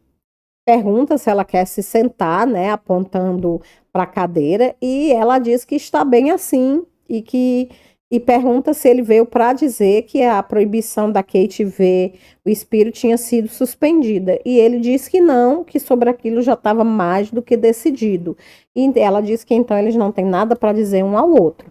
Pergunta se ela quer se sentar, né? Apontando para a cadeira, e ela diz que está bem assim e pergunta se ele veio para dizer que a proibição da Kate ver o espírito tinha sido suspendida. E ele diz que não, que sobre aquilo já estava mais do que decidido. E ela diz que então eles não têm nada para dizer um ao outro.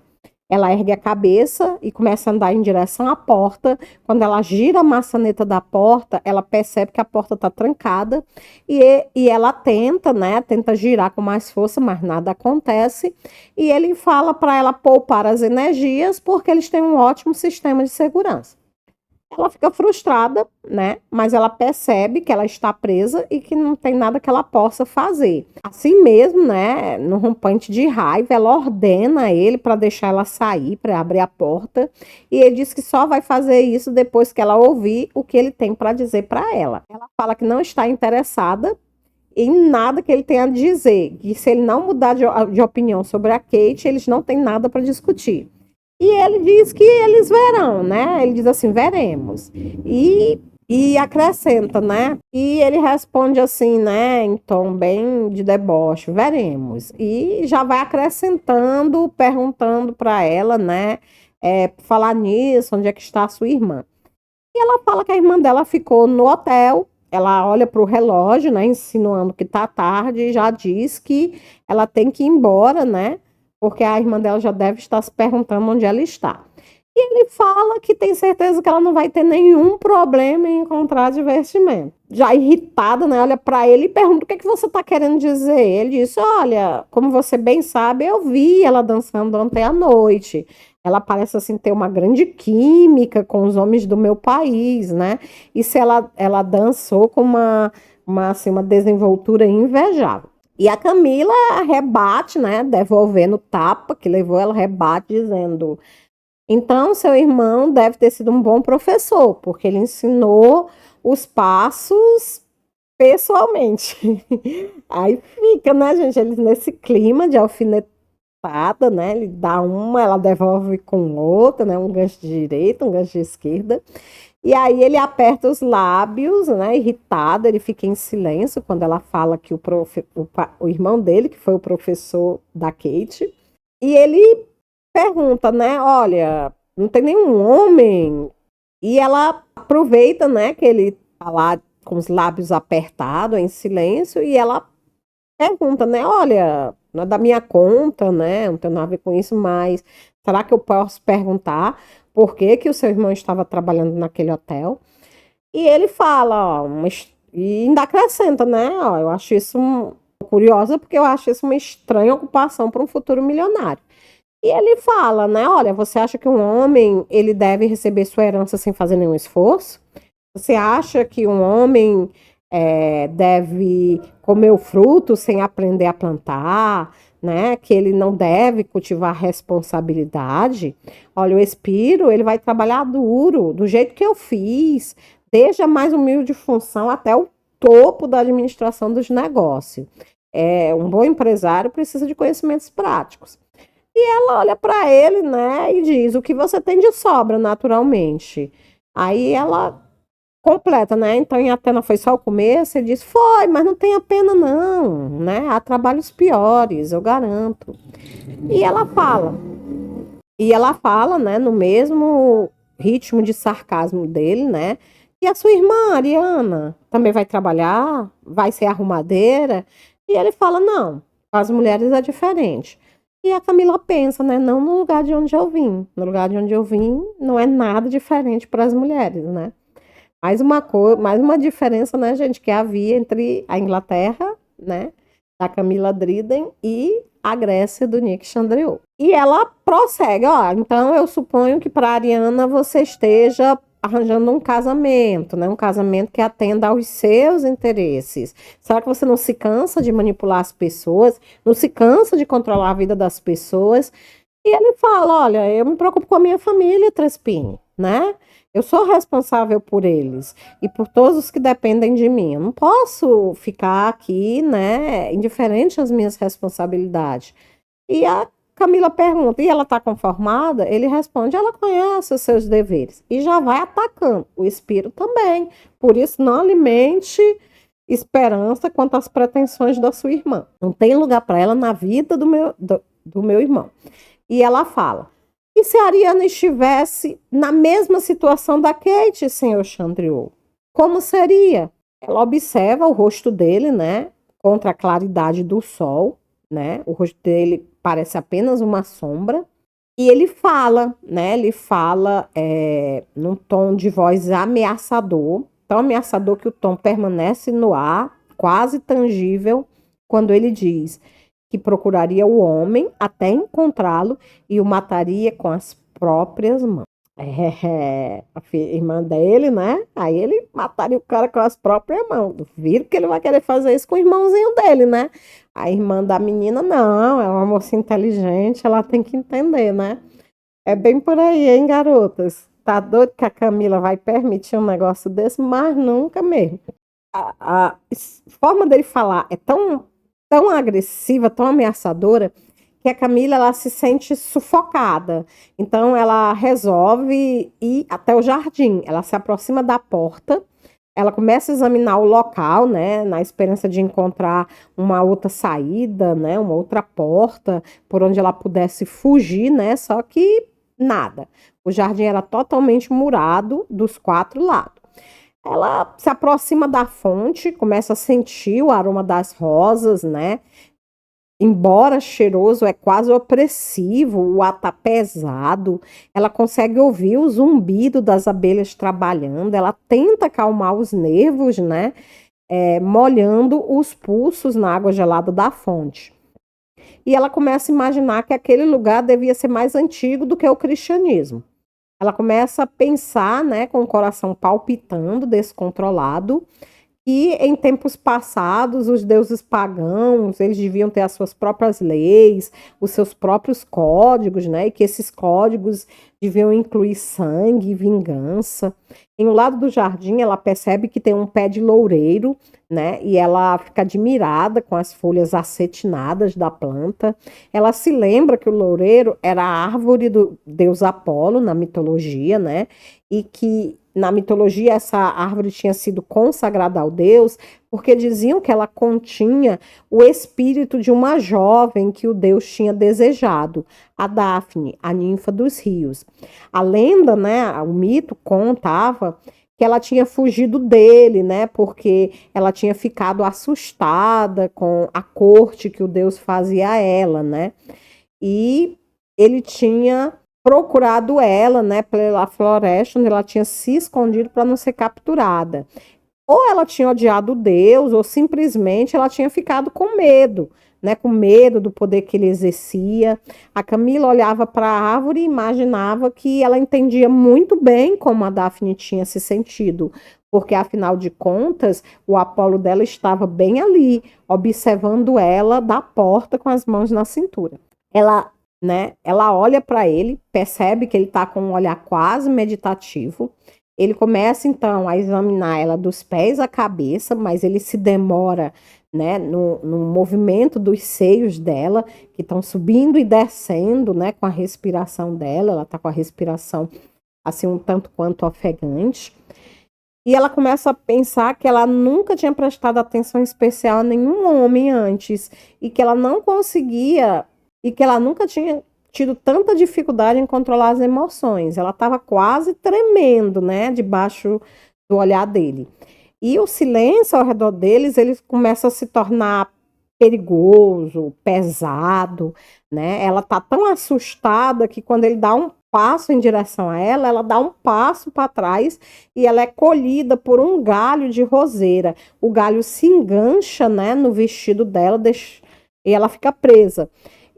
Ela ergue a cabeça e começa a andar em direção à porta. Quando ela gira a maçaneta da porta, ela percebe que a porta está trancada e ela tenta, né? Tenta girar com mais força, mas nada acontece. E ele fala para ela poupar as energias porque eles têm um ótimo sistema de segurança. Ela fica frustrada, né? Mas ela percebe que ela está presa e que não tem nada que ela possa fazer. Assim mesmo, né? No rompante de raiva, ela ordena ele para deixar ela sair, para abrir a porta. E ele diz que só vai fazer isso depois que ela ouvir o que ele tem para dizer para ela. Ela fala que não está interessada em nada que ele tenha a dizer. Que se ele não mudar de opinião sobre a Kate, eles não têm nada para discutir. E ele diz que eles verão, né? Ele diz assim, veremos. E E acrescenta, né? E ele responde assim, né, em tom bem de deboche, veremos. E já vai acrescentando, perguntando para ela, né, falar nisso, onde é que está a sua irmã. E ela fala que a irmã dela ficou no hotel. Ela olha para o relógio, né, insinuando que tá tarde, e já diz que ela tem que ir embora, né, porque a irmã dela já deve estar se perguntando onde ela está. E ele fala que tem certeza que ela não vai ter nenhum problema em encontrar divertimento. Já irritada, né, olha para ele e pergunta o que é que você está querendo dizer. Ele disse: olha, como você bem sabe, eu vi ela dançando ontem à noite. Ela parece assim ter uma grande química com os homens do meu país, né? E se ela dançou com assim, uma desenvoltura invejável. E a Camila rebate, né? Devolvendo tapa que levou, ela rebate dizendo: então, seu irmão deve ter sido um bom professor, porque ele ensinou os passos pessoalmente. Aí fica, né, gente? Eles nesse clima de alfinetada, né? Ele dá uma, ela devolve com outra, né? Um gancho de direita, um gancho de esquerda. E aí ele aperta os lábios, né? Irritado, ele fica em silêncio quando ela fala que o irmão dele, que foi o professor da Kate, e ele pergunta, né? Olha, não tem nenhum homem. E ela aproveita, né, que ele tá lá com os lábios apertados, em silêncio, e ela pergunta, né? Olha, não é da minha conta, né? Não tem nada a ver com isso, mas será que eu posso perguntar por que que o seu irmão estava trabalhando naquele hotel? E ele fala, ó, e ainda acrescenta, né? Ó, eu acho isso curiosa porque eu acho isso uma estranha ocupação para um futuro milionário. E ele fala, né? Olha, você acha que um homem ele deve receber sua herança sem fazer nenhum esforço? Você acha que um homem deve comer o fruto sem aprender a plantar, né? Que ele não deve cultivar responsabilidade? Olha, o Espírito, ele vai trabalhar duro, do jeito que eu fiz, desde a mais humilde função até o topo da administração dos negócios. Um bom empresário precisa de conhecimentos práticos. E ela olha para ele, né, e diz: o que você tem de sobra, naturalmente. Aí ela completa, né? Então em Atena foi só o começo. Ele diz: foi, mas não tem a pena, não, né? Há trabalhos piores, eu garanto. E ela fala, né, no mesmo ritmo de sarcasmo dele, né? E a sua irmã, Ariana, também vai trabalhar? Vai ser arrumadeira? E ele fala: não, as mulheres é diferente. E a Camila pensa, né? Não no lugar de onde eu vim. No lugar de onde eu vim, não é nada diferente para as mulheres, né? Mais uma diferença, né, gente, que havia entre a Inglaterra, né, da Camila Driden e a Grécia do Nick Chandriot. E ela prossegue, ó, então eu suponho que para a Ariana você esteja arranjando um casamento, né, um casamento que atenda aos seus interesses. Será que você não se cansa de manipular as pessoas? Não se cansa de controlar a vida das pessoas? E ele fala: olha, eu me preocupo com a minha família, Trespini, né? Eu sou responsável por eles e por todos os que dependem de mim. Eu não posso ficar aqui, né, indiferente às minhas responsabilidades. E a Camila pergunta: e ela está conformada? Ele responde: ela conhece os seus deveres e já vai atacando. O espírito também. Por isso, não alimente esperança quanto às pretensões da sua irmã. Não tem lugar para ela na vida do meu irmão. E ela fala: e se a Ariana estivesse na mesma situação da Kate, senhor Chandriot? Como seria? Ela observa o rosto dele, né? Contra a claridade do sol, né? O rosto dele parece apenas uma sombra. E ele fala, né? Ele fala num tom de voz ameaçador. Tão ameaçador que o tom permanece no ar, quase tangível, quando ele diz que procuraria o homem até encontrá-lo e o mataria com as próprias mãos. A irmã dele, né? Aí ele mataria o cara com as próprias mãos. Duvido que ele vai querer fazer isso com o irmãozinho dele, né? A irmã da menina, não, é uma moça inteligente, ela tem que entender, né? É bem por aí, hein, garotas? Tá doido que a Camila vai permitir um negócio desse? Mas nunca mesmo. A forma dele falar é tão agressiva, tão ameaçadora, que a Camila ela se sente sufocada. Então ela resolve ir até o jardim. Ela se aproxima da porta Ela começa a examinar o local, né, na esperança de encontrar uma outra saída, né, uma outra porta por onde ela pudesse fugir, né, só que nada. O jardim era totalmente murado dos quatro lados. Ela se aproxima da fonte, começa a sentir o aroma das rosas, né? Embora cheiroso, é quase opressivo, o ar tá pesado. Ela consegue ouvir o zumbido das abelhas trabalhando. Ela tenta acalmar os nervos, né? Molhando os pulsos na água gelada da fonte. E ela começa a imaginar que aquele lugar devia ser mais antigo do que o cristianismo. Ela começa a pensar, né, com o coração palpitando, descontrolado, que em tempos passados os deuses pagãos, eles deviam ter as suas próprias leis, os seus próprios códigos, né? E que esses códigos deviam incluir sangue e vingança. Em um lado do jardim, ela percebe que tem um pé de loureiro, né? E ela fica admirada com as folhas acetinadas da planta. Ela se lembra que o loureiro era a árvore do deus Apolo na mitologia, né? E que na mitologia essa árvore tinha sido consagrada ao deus porque diziam que ela continha o espírito de uma jovem que o deus tinha desejado, a Daphne, a ninfa dos rios. A lenda, né, o mito contava que ela tinha fugido dele, né, porque ela tinha ficado assustada com a corte que o deus fazia a ela, né, e ele tinha procurado ela, né, pela floresta, onde ela tinha se escondido para não ser capturada. Ou ela tinha odiado Deus, ou simplesmente ela tinha ficado com medo, né, com medo do poder que ele exercia. A Camila olhava para a árvore e imaginava que ela entendia muito bem como a Daphne tinha se sentido, porque afinal de contas, o Apolo dela estava bem ali, observando ela da porta com as mãos na cintura. Ela, né, ela olha para ele, percebe que ele está com um olhar quase meditativo. Ele começa então a examinar ela dos pés à cabeça, mas ele se demora, né, no movimento dos seios dela, que estão subindo e descendo, né, com a respiração dela. Ela está com a respiração assim um tanto quanto ofegante. E ela começa a pensar que ela nunca tinha prestado atenção especial a nenhum homem antes e que ela não conseguia e que ela nunca tinha tido tanta dificuldade em controlar as emoções. Ela estava quase tremendo, né, debaixo do olhar dele. E o silêncio ao redor deles, ele começa a se tornar perigoso, pesado, né? Ela tá tão assustada que quando ele dá um passo em direção a ela, ela dá um passo para trás e ela é colhida por um galho de roseira. O galho se engancha, né, no vestido dela, e ela fica presa.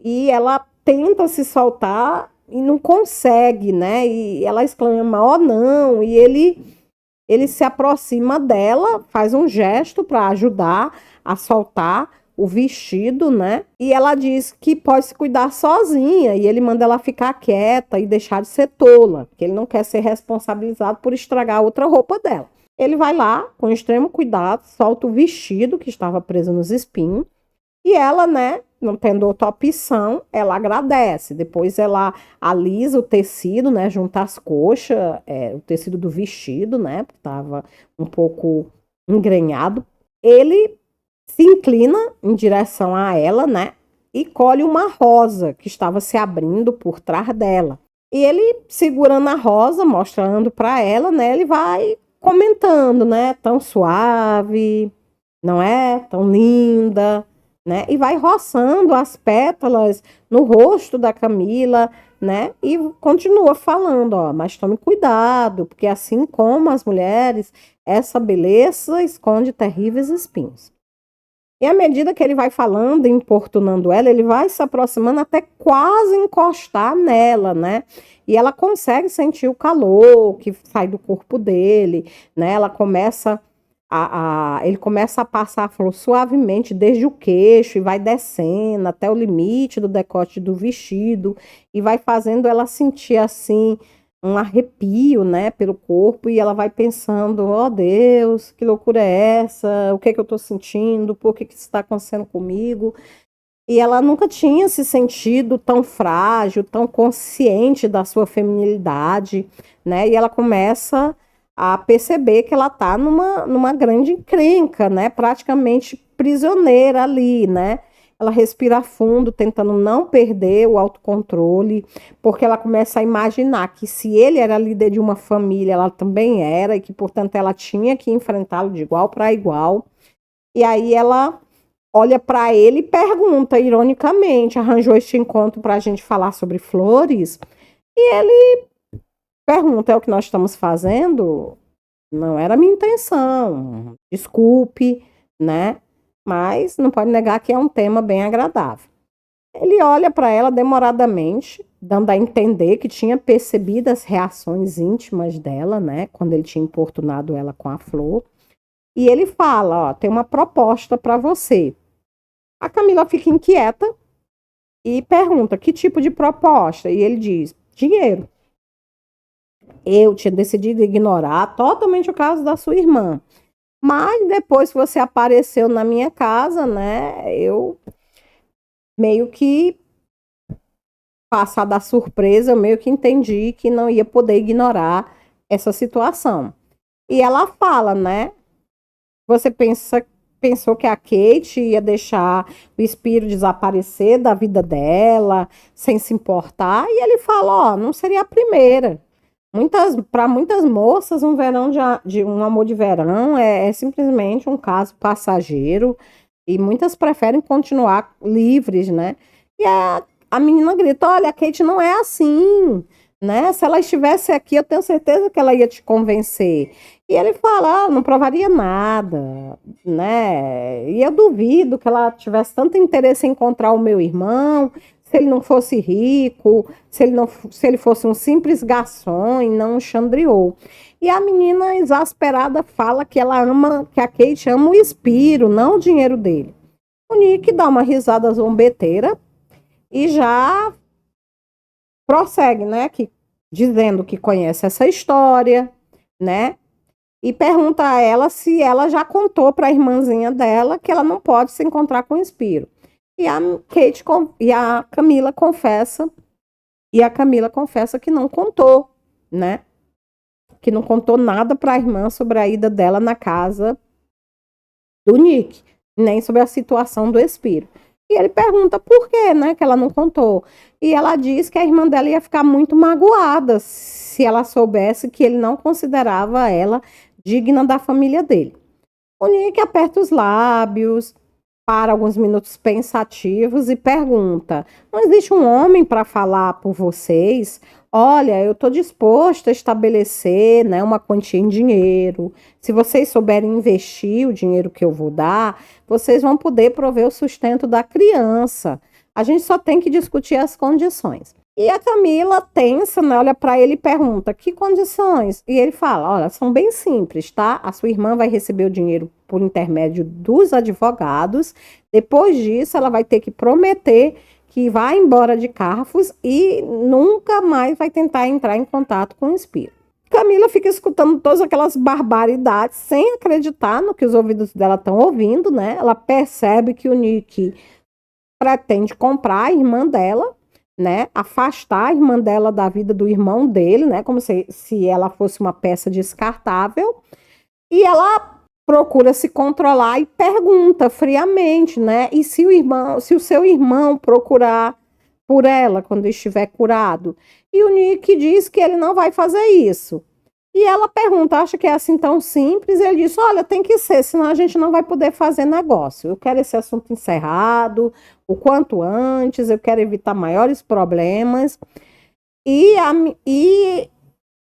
E ela tenta se soltar e não consegue, né? E ela exclama, oh não, e ele se aproxima dela, faz um gesto para ajudar a soltar o vestido, né? E ela diz que pode se cuidar sozinha, e ele manda ela ficar quieta e deixar de ser tola, que ele não quer ser responsabilizado por estragar outra roupa dela. Ele vai lá, com extremo cuidado, solta o vestido que estava preso nos espinhos, e ela, né, não tendo outra opção, ela agradece. Depois ela alisa o tecido, né, junta as coxas, o tecido do vestido, né, porque estava um pouco engrenhado. Ele se inclina em direção a ela, né, e colhe uma rosa que estava se abrindo por trás dela. E ele, segurando a rosa, mostrando para ela, né, ele vai comentando, né, tão suave, não é? Tão linda, né? E vai roçando as pétalas no rosto da Camila, né? E continua falando, ó, mas tome cuidado, porque assim como as mulheres, essa beleza esconde terríveis espinhos. E à medida que ele vai falando, importunando ela, ele vai se aproximando até quase encostar nela, né? E ela consegue sentir o calor que sai do corpo dele, né? Ela começa ele começa a passar a flor suavemente desde o queixo e vai descendo até o limite do decote do vestido e vai fazendo ela sentir assim um arrepio, né, pelo corpo, e ela vai pensando, oh Deus, que loucura é essa? O que é que eu tô sentindo? Por que que isso está acontecendo comigo? E ela nunca tinha se sentido tão frágil, tão consciente da sua feminilidade, né? E ela começa a perceber que ela está numa grande encrenca, né? Praticamente prisioneira ali, né? Ela respira fundo, tentando não perder o autocontrole, porque ela começa a imaginar que se ele era líder de uma família, ela também era, e que, portanto, ela tinha que enfrentá-lo de igual para igual. E aí ela olha para ele e pergunta, ironicamente, arranjou este encontro para a gente falar sobre flores, e ele pergunta, é o que nós estamos fazendo? Não era a minha intenção, desculpe, né? Mas não pode negar que é um tema bem agradável. Ele olha para ela demoradamente, dando a entender que tinha percebido as reações íntimas dela, né? Quando ele tinha importunado ela com a flor. E ele fala, ó, tem uma proposta para você. A Camila fica inquieta e pergunta, que tipo de proposta? E ele diz, dinheiro. Eu tinha decidido ignorar totalmente o caso da sua irmã. Mas depois que você apareceu na minha casa, né, eu meio que, passada a surpresa, eu meio que entendi que não ia poder ignorar essa situação. E ela fala, né, você pensou que a Kate ia deixar o espírito desaparecer da vida dela, sem se importar? E ele fala, ó, não seria a primeira. Para muitas moças, um verão de um amor de verão é simplesmente um caso passageiro e muitas preferem continuar livres, né? E a menina grita: olha, a Kate não é assim, né? Se ela estivesse aqui, eu tenho certeza que ela ia te convencer. E ele fala: ah, não provaria nada, né? E eu duvido que ela tivesse tanto interesse em encontrar o meu irmão, se ele não fosse rico, se ele fosse um simples garçom e não um chandriou. E a menina exasperada fala que ela ama, que a Kate ama o Spiro, não o dinheiro dele. O Nick dá uma risada zombeteira e já prossegue, né, dizendo que conhece essa história, né? E pergunta a ela se ela já contou para a irmãzinha dela que ela não pode se encontrar com o Spiro. E a Camila confessa, que não contou, né? Que não contou nada para a irmã sobre a ida dela na casa do Nick, nem sobre a situação do Spiro. E ele pergunta por quê, né, que ela não contou. E ela diz que a irmã dela ia ficar muito magoada se ela soubesse que ele não considerava ela digna da família dele. O Nick aperta os lábios, para alguns minutos pensativos e pergunta: não existe um homem para falar por vocês? Olha, eu estou disposto a estabelecer, né, uma quantia em dinheiro. Se vocês souberem investir o dinheiro que eu vou dar, vocês vão poder prover o sustento da criança. A gente só tem que discutir as condições. E a Camila tensa, né, olha para ele e pergunta: que condições? E ele fala: olha, são bem simples, tá? A sua irmã vai receber o dinheiro por intermédio dos advogados. Depois disso, ela vai ter que prometer que vai embora de Carfos e nunca mais vai tentar entrar em contato com o espírito. Camila fica escutando todas aquelas barbaridades sem acreditar no que os ouvidos dela estão ouvindo, né? Ela percebe que o Nick pretende comprar a irmã dela, né? Afastar a irmã dela da vida do irmão dele, né? Como se ela fosse uma peça descartável. E ela procura se controlar e pergunta friamente, né? E se o seu irmão procurar por ela quando estiver curado? E o Nick diz que ele não vai fazer isso. E ela pergunta: acha que é assim tão simples? E ele diz: olha, tem que ser, senão a gente não vai poder fazer negócio. Eu quero esse assunto encerrado o quanto antes, eu quero evitar maiores problemas. E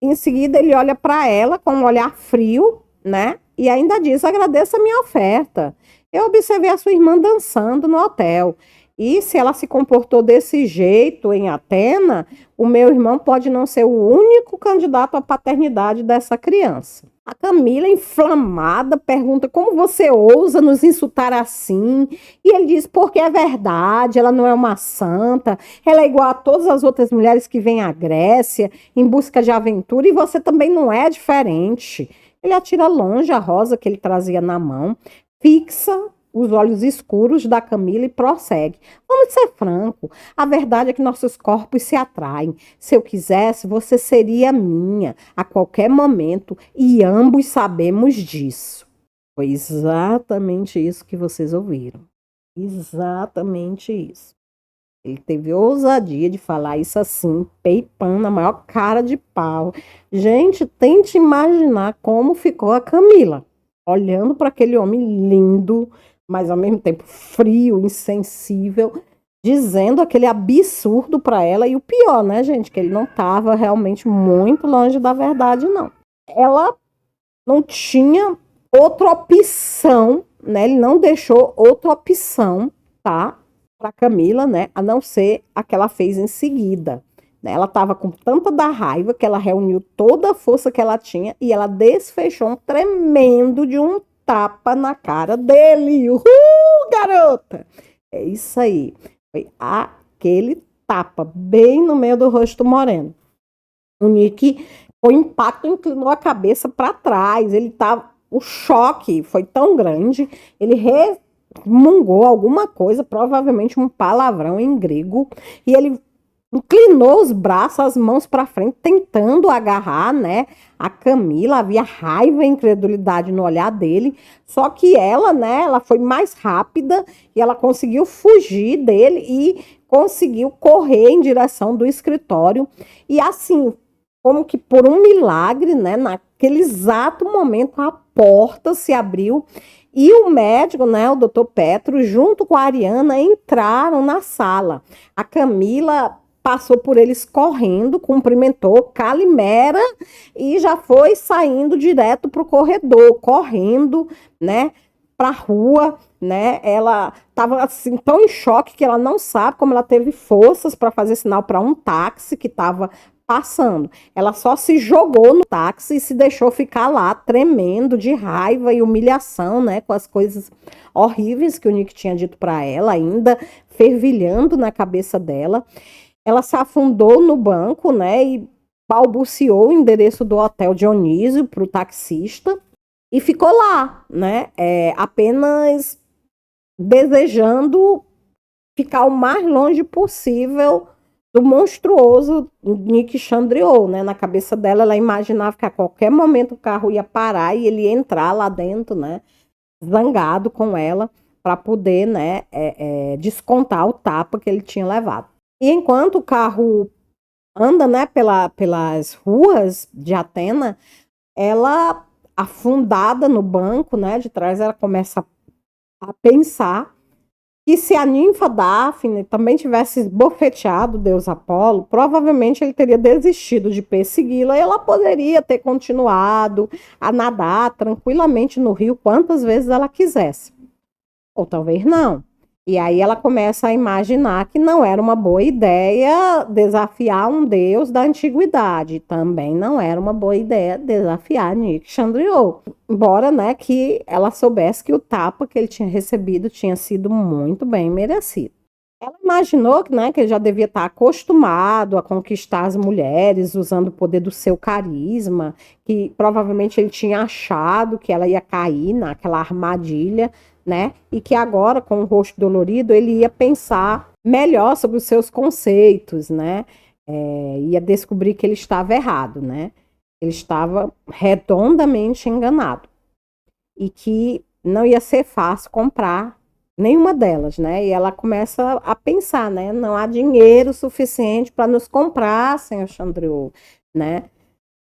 em seguida ele olha para ela com um olhar frio, né? E ainda diz: agradeça a minha oferta. Eu observei a sua irmã dançando no hotel. E se ela se comportou desse jeito em Atena, o meu irmão pode não ser o único candidato à paternidade dessa criança. A Camila, inflamada, pergunta: como você ousa nos insultar assim? E ele diz: porque é verdade, ela não é uma santa, ela é igual a todas as outras mulheres que vêm à Grécia em busca de aventura, e você também não é diferente. Ele atira longe a rosa que ele trazia na mão, fixa os olhos escuros da Camila e prossegue. Vamos ser franco, a verdade é que nossos corpos se atraem. Se eu quisesse, você seria minha a qualquer momento e ambos sabemos disso. Foi exatamente isso que vocês ouviram. Exatamente isso. Ele teve ousadia de falar isso assim, peipando na maior cara de pau. Gente, tente imaginar como ficou a Camila, olhando para aquele homem lindo, mas ao mesmo tempo frio, insensível, dizendo aquele absurdo para ela. E o pior, né, gente, que ele não estava realmente muito longe da verdade, não. Ela não tinha outra opção, né? Ele não deixou outra opção, tá? Para Camila, né? A não ser a que ela fez em seguida. Né? Ela estava com tanta da raiva que ela reuniu toda a força que ela tinha e ela desfechou um tremendo de um tapa na cara dele. Uhul, garota! É isso aí. Foi aquele tapa bem no meio do rosto moreno. O Nick, o impacto inclinou a cabeça para trás. Ele tava, o choque foi tão grande, ele resmungou alguma coisa, provavelmente um palavrão em grego, e ele inclinou os braços, as mãos para frente, tentando agarrar, né, a Camila. Havia raiva e incredulidade no olhar dele, só que ela, né, ela foi mais rápida e ela conseguiu fugir dele e conseguiu correr em direção do escritório. E assim, como que por um milagre, né, naquele exato momento a porta se abriu e o médico, né, o doutor Petro, junto com a Ariana, entraram na sala. A Camila passou por eles correndo, cumprimentou, calimera, e já foi saindo direto para o corredor, correndo, né, para a rua, né? Ela estava assim tão em choque que ela não sabe como ela teve forças para fazer sinal para um táxi que estava passando. Ela só se jogou no táxi e se deixou ficar lá, tremendo de raiva e humilhação, né, com as coisas horríveis que o Nick tinha dito para ela, ainda fervilhando na cabeça dela. Ela se afundou no banco, né, e balbuciou o endereço do Hotel Dionísio para o taxista e ficou lá, né, apenas desejando ficar o mais longe possível do monstruoso Nick Chandriot, né? Na cabeça dela, ela imaginava que a qualquer momento o carro ia parar e ele ia entrar lá dentro, né? Zangado com ela, para poder, né, descontar o tapa que ele tinha levado. E enquanto o carro anda, né, pelas ruas de Atena, ela, afundada no banco, né, de trás, ela começa a pensar que se a ninfa Daphne também tivesse esbofeteado o deus Apolo, provavelmente ele teria desistido de persegui-la e ela poderia ter continuado a nadar tranquilamente no rio quantas vezes ela quisesse. Ou talvez não. E aí ela começa a imaginar que não era uma boa ideia desafiar um deus da antiguidade. Também não era uma boa ideia desafiar Nick Chandriot. Embora, né, que ela soubesse que o tapa que ele tinha recebido tinha sido muito bem merecido. Ela imaginou, né, que ele já devia estar acostumado a conquistar as mulheres usando o poder do seu carisma, que provavelmente ele tinha achado que ela ia cair naquela armadilha, né? E que agora, com o rosto dolorido, ele ia pensar melhor sobre os seus conceitos, né? Ia descobrir que ele estava errado, né? Ele estava redondamente enganado. E que não ia ser fácil comprar nenhuma delas, né? E ela começa a pensar, né? Não há dinheiro suficiente para nos comprar, senhor Chandriot, né?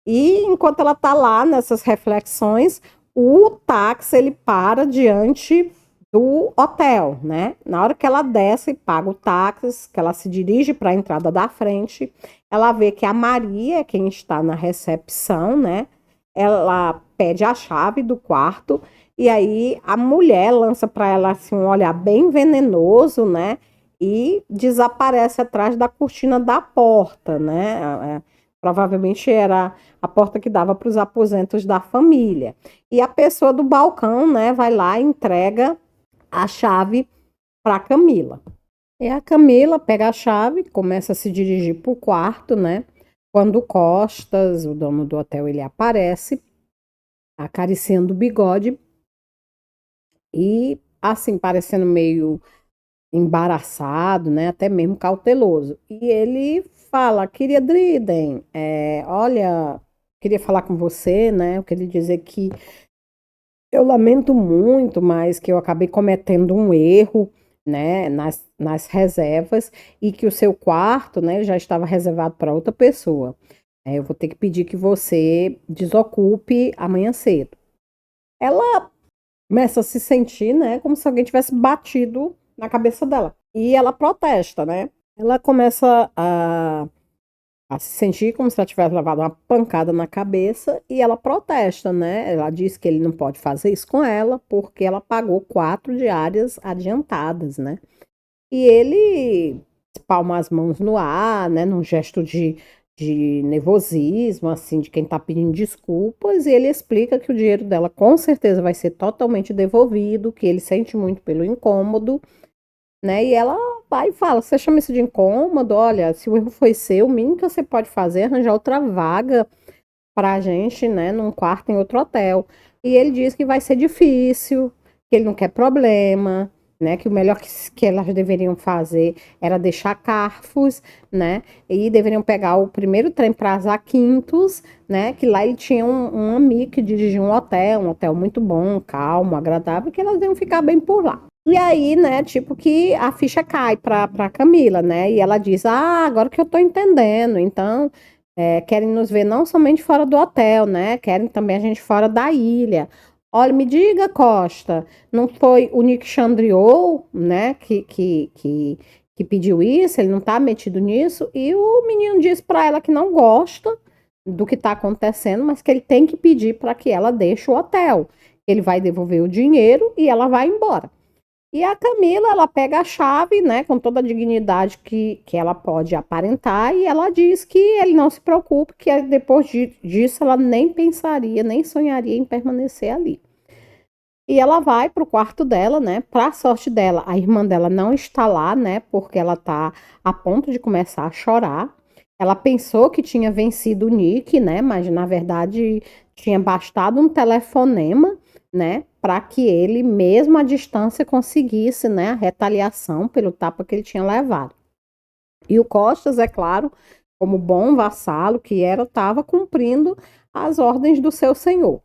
E enquanto ela está lá nessas reflexões, o táxi ele para diante do hotel, né? Na hora que ela desce e paga o táxi, que ela se dirige para a entrada da frente, ela vê que a Maria, quem está na recepção, né? Ela pede a chave do quarto e aí a mulher lança para ela assim um olhar bem venenoso, né? E desaparece atrás da cortina da porta, né? Provavelmente era a porta que dava para os aposentos da família. E a pessoa do balcão, né, vai lá e entrega a chave para Camila. E a Camila pega a chave, começa a se dirigir para o quarto, né? Quando o Costas, o dono do hotel, ele aparece, acariciando o bigode e assim, parecendo meio embaraçado, né? Até mesmo cauteloso. E ele fala, queria Driden, olha, queria falar com você, né? Eu queria dizer que eu lamento muito, mas que eu acabei cometendo um erro, né, nas reservas e que o seu quarto, né, já estava reservado para outra pessoa. Eu vou ter que pedir que você desocupe amanhã cedo. Ela começa a se sentir, né, como se alguém tivesse batido na cabeça dela. E ela protesta, né? Ela começa a se sentir como se ela tivesse levado uma pancada na cabeça e ela protesta, né? Ela diz que ele não pode fazer isso com ela porque ela pagou 4 diárias adiantadas, né? E ele palma as mãos no ar, né? Num gesto de nervosismo, assim, de quem tá pedindo desculpas, e ele explica que o dinheiro dela com certeza vai ser totalmente devolvido, que ele sente muito pelo incômodo, né? E ela vai e fala: você chama isso de incômodo? Olha, se o erro foi seu, o mínimo que você pode fazer é arranjar outra vaga pra gente, né? Num quarto em outro hotel. E ele diz que vai ser difícil, que ele não quer problema, né? Que o melhor que elas deveriam fazer era deixar Carfos, né? E deveriam pegar o primeiro trem para as Aquintos, né? Que lá ele tinha um amigo que dirigia um hotel muito bom, calmo, agradável, que elas iam ficar bem por lá. E aí, né, tipo que a ficha cai pra Camila, né? E ela diz: ah, agora que eu tô entendendo. Então, querem nos ver não somente fora do hotel, né? Querem também a gente fora da ilha. Olha, me diga, Costa, não foi o Nick Chandriou, né, que pediu isso? Ele não tá metido nisso? E o menino disse pra ela que não gosta do que tá acontecendo, mas que ele tem que pedir para que ela deixe o hotel. Ele vai devolver o dinheiro e ela vai embora. E a Camila, ela pega a chave, né, com toda a dignidade que ela pode aparentar, e ela diz que ele não se preocupe, que depois disso ela nem pensaria, nem sonharia em permanecer ali. E ela vai para o quarto dela, né? Para sorte dela, a irmã dela não está lá, né? Porque ela tá a ponto de começar a chorar. Ela pensou que tinha vencido o Nick, né? Mas na verdade tinha bastado um telefonema, né? Para que ele, mesmo à distância, conseguisse, né? A retaliação pelo tapa que ele tinha levado. E o Costas, é claro, como bom vassalo que era, estava cumprindo as ordens do seu senhor.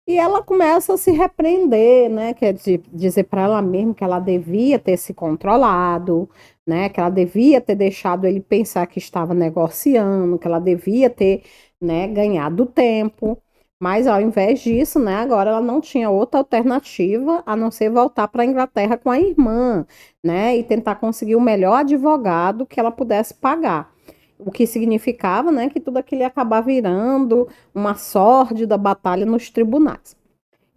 E ela começa a se repreender, né? Quer dizer para ela mesma que ela devia ter se controlado, né? Que ela devia ter deixado ele pensar que estava negociando, que ela devia ter, né, ganhado tempo. Mas ao invés disso, né, agora ela não tinha outra alternativa a não ser voltar para a Inglaterra com a irmã, né, e tentar conseguir o melhor advogado que ela pudesse pagar. O que significava, né, que tudo aquilo ia acabar virando uma sórdida batalha nos tribunais.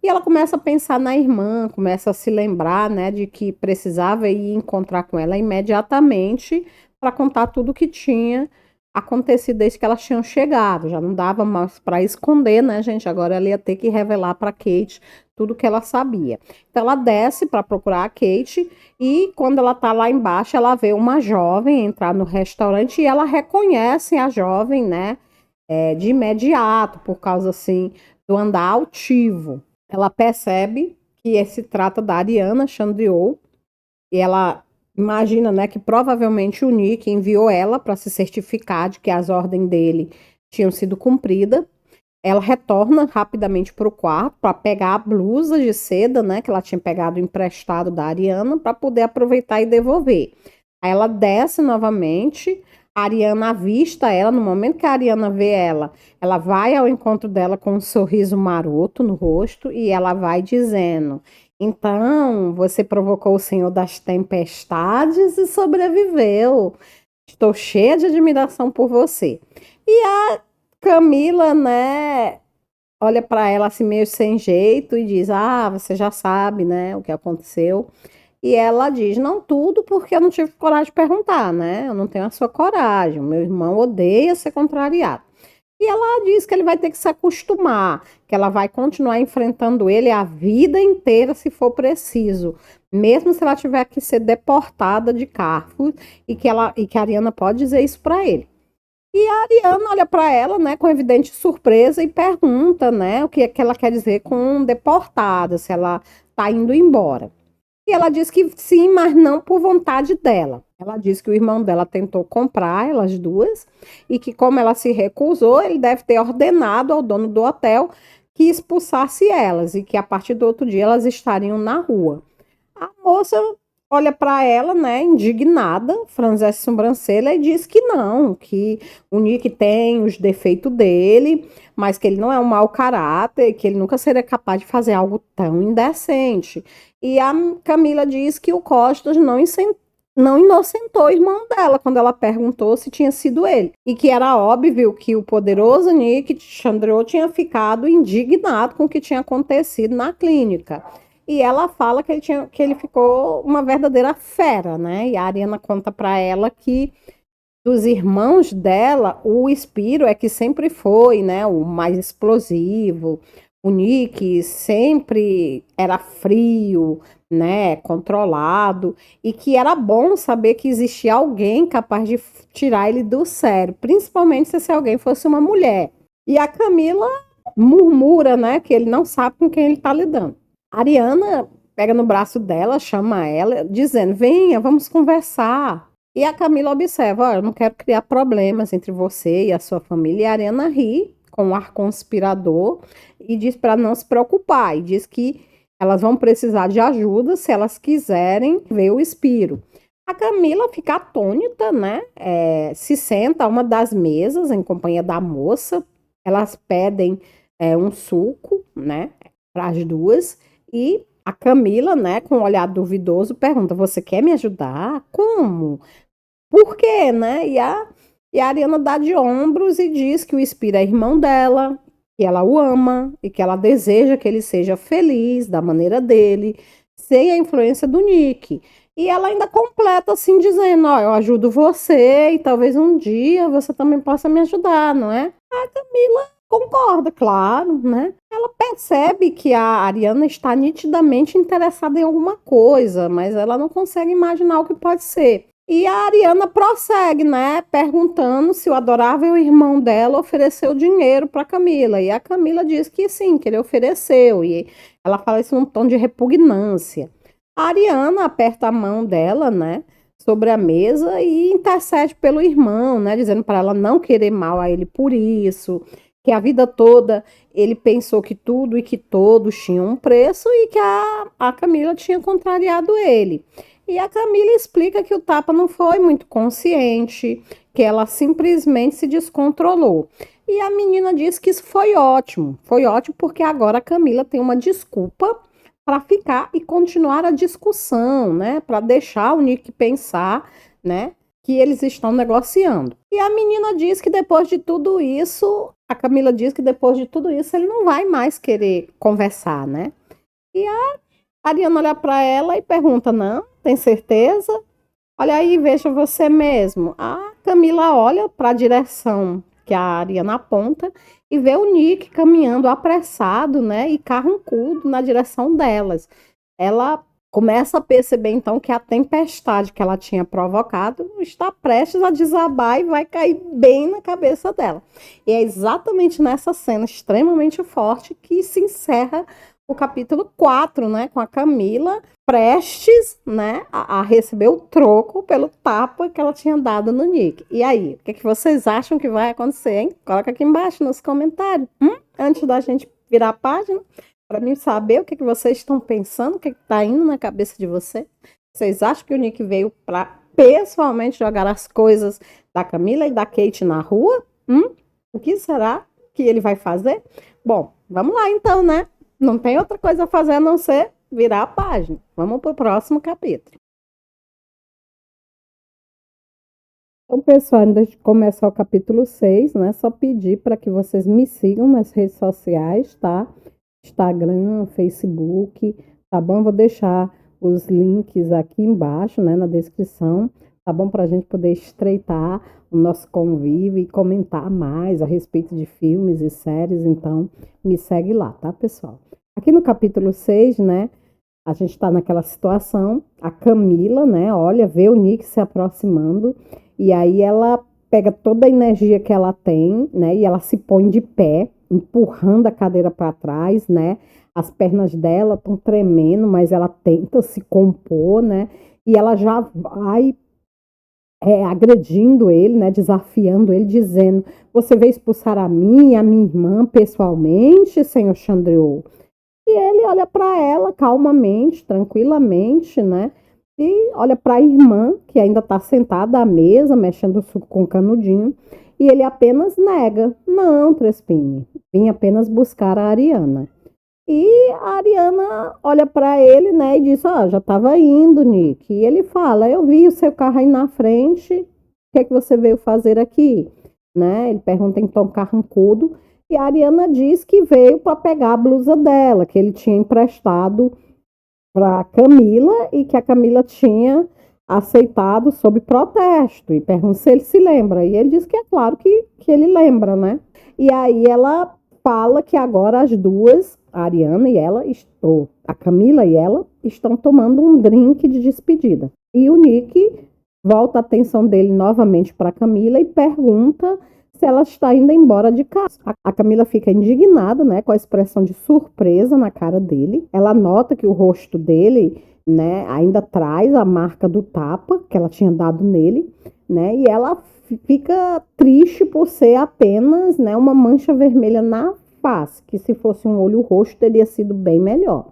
E ela começa a pensar na irmã, começa a se lembrar, né, de que precisava ir encontrar com ela imediatamente para contar tudo o que tinha acontecido desde que elas tinham chegado. Já não dava mais para esconder, né, gente? Agora ela ia ter que revelar para Kate tudo que ela sabia. Então ela desce para procurar a Kate e quando ela tá lá embaixo, ela vê uma jovem entrar no restaurante e ela reconhece a jovem, né, de imediato, por causa assim do andar altivo. Ela percebe que se trata da Ariana Chandriot e ela imagina, né, que provavelmente o Nick enviou ela para se certificar de que as ordens dele tinham sido cumpridas. Ela retorna rapidamente para o quarto para pegar a blusa de seda, né, que ela tinha pegado emprestado da Ariana, para poder aproveitar e devolver. Aí ela desce novamente, a Ariana avista ela, no momento que a Ariana vê ela, ela vai ao encontro dela com um sorriso maroto no rosto e ela vai dizendo: então, você provocou o Senhor das Tempestades e sobreviveu. Estou cheia de admiração por você. E a Camila, né, olha para ela assim meio sem jeito e diz: ah, você já sabe, né, o que aconteceu. E ela diz: não tudo, porque eu não tive coragem de perguntar, né? Eu não tenho a sua coragem. O meu irmão odeia ser contrariado. E ela diz que ele vai ter que se acostumar, que ela vai continuar enfrentando ele a vida inteira, se for preciso, mesmo se ela tiver que ser deportada de Carrefour, e que a Ariana pode dizer isso para ele. E a Ariana olha para ela, né, com evidente surpresa e pergunta, né, o que é que ela quer dizer com deportada, se ela está indo embora. E ela diz que sim, mas não por vontade dela. Ela diz que o irmão dela tentou comprar elas duas e que, como ela se recusou, ele deve ter ordenado ao dono do hotel que expulsasse elas e que a partir do outro dia elas estariam na rua. A moça olha para ela, né, indignada, franzece a sobrancelha e diz que não, que o Nick tem os defeitos dele, mas que ele não é um mau caráter, que ele nunca seria capaz de fazer algo tão indecente. E a Camila diz que o Costas não inocentou o irmão dela quando ela perguntou se tinha sido ele. E que era óbvio que o poderoso Nick Chandro tinha ficado indignado com o que tinha acontecido na clínica. E ela fala que ele ficou uma verdadeira fera, né? E a Ariana conta para ela que dos irmãos dela, o Spiro é que sempre foi, né, o mais explosivo. O Nick sempre era frio, né, controlado, e que era bom saber que existia alguém capaz de tirar ele do sério, principalmente se esse alguém fosse uma mulher. E a Camila murmura, né, que ele não sabe com quem ele está lidando. A Ariana pega no braço dela, chama ela, dizendo: venha, vamos conversar. E a Camila observa: olha, eu não quero criar problemas entre você e a sua família. E a Ariana ri com um ar conspirador e diz para não se preocupar. E diz que elas vão precisar de ajuda se elas quiserem ver o Spiro. A Camila fica atônita, né? Se senta a uma das mesas em companhia da moça. Elas pedem um suco, né? Para as duas. E a Camila, né, com um olhar duvidoso, pergunta: você quer me ajudar? Como? Por quê, né? E a Ariana dá de ombros e diz que o Spiro é irmão dela, que ela o ama e que ela deseja que ele seja feliz da maneira dele, sem a influência do Nick. E ela ainda completa assim, dizendo: ó, eu ajudo você e talvez um dia você também possa me ajudar, não é? A Camila concorda, claro, né? Ela percebe que a Ariana está nitidamente interessada em alguma coisa, mas ela não consegue imaginar o que pode ser. E a Ariana prossegue, né, perguntando se o adorável irmão dela ofereceu dinheiro para Camila. E a Camila diz que sim, que ele ofereceu. E ela fala isso num tom de repugnância. A Ariana aperta a mão dela, né, sobre a mesa e intercede pelo irmão, né, dizendo para ela não querer mal a ele por isso, que a vida toda ele pensou que tudo e que todos tinham um preço e que a Camila tinha contrariado ele. E a Camila explica que o tapa não foi muito consciente, que ela simplesmente se descontrolou. E a menina diz que isso foi ótimo porque agora a Camila tem uma desculpa para ficar e continuar a discussão, né? Para deixar o Nick pensar, né? Que eles estão negociando. E a menina diz que depois de tudo isso, a Camila diz que depois de tudo isso ele não vai mais querer conversar, né? E a Ariana olha para ela e pergunta: não, tem certeza? Olha aí, veja você mesmo. A Camila olha para a direção que a Ariana aponta e vê o Nick caminhando apressado, né, e carrancudo na direção delas. Ela começa a perceber então que a tempestade que ela tinha provocado está prestes a desabar e vai cair bem na cabeça dela. E é exatamente nessa cena extremamente forte que se encerra o capítulo 4, né, com a Camila prestes, né, a receber o troco pelo tapa que ela tinha dado no Nick. E aí, o que, que vocês acham que vai acontecer, hein? Coloca aqui embaixo nos comentários, antes da gente virar a página, para mim saber o que, que vocês estão pensando, o que está indo na cabeça de vocês. Vocês acham que o Nick veio para pessoalmente jogar as coisas da Camila e da Kate na rua? O que será que ele vai fazer? Bom, vamos lá então, né? Não tem outra coisa a fazer a não ser virar a página. Vamos para o próximo capítulo. Então, pessoal, antes de começar o capítulo 6, né? Só pedir para que vocês me sigam nas redes sociais, tá? Instagram, Facebook, tá bom? Vou deixar os links aqui embaixo, né? Na descrição, tá bom? Para a gente poder estreitar o nosso convívio e comentar mais a respeito de filmes e séries. Então, me segue lá, tá, pessoal? Aqui no capítulo 6, né? A gente está naquela situação, a Camila, né, olha, vê o Nick se aproximando, e aí ela pega toda a energia que ela tem, né, e ela se põe de pé, empurrando a cadeira para trás, né, as pernas dela estão tremendo, mas ela tenta se compor, né? E ela já vai agredindo ele, né? Desafiando ele, dizendo: Você veio expulsar a mim e a minha irmã pessoalmente, senhor Chandriou? E ele olha para ela calmamente, tranquilamente, né? E olha para a irmã, que ainda está sentada à mesa, mexendo o suco com canudinho, e ele apenas nega: Não, Trespini, vim apenas buscar a Ariana. E a Ariana olha para ele, né, e diz: já estava indo, Nick. E ele fala: Eu vi o seu carro aí na frente, o que é que você veio fazer aqui? Né? Ele pergunta em tom carrancudo. E a Ariana diz que veio para pegar a blusa dela, que ele tinha emprestado para Camila e que a Camila tinha aceitado sob protesto. E pergunta se ele se lembra. E ele diz que é claro que ele lembra, né? E aí ela fala que agora as duas, a Ariana e ela, ou a Camila e ela, estão tomando um drink de despedida. E o Nick volta a atenção dele novamente para Camila e pergunta se ela está indo embora de casa. A Camila fica indignada, né, com a expressão de surpresa na cara dele. Ela nota que o rosto dele, né, ainda traz a marca do tapa que ela tinha dado nele, né, e ela fica triste por ser apenas, né, uma mancha vermelha na face, que se fosse um olho roxo teria sido bem melhor.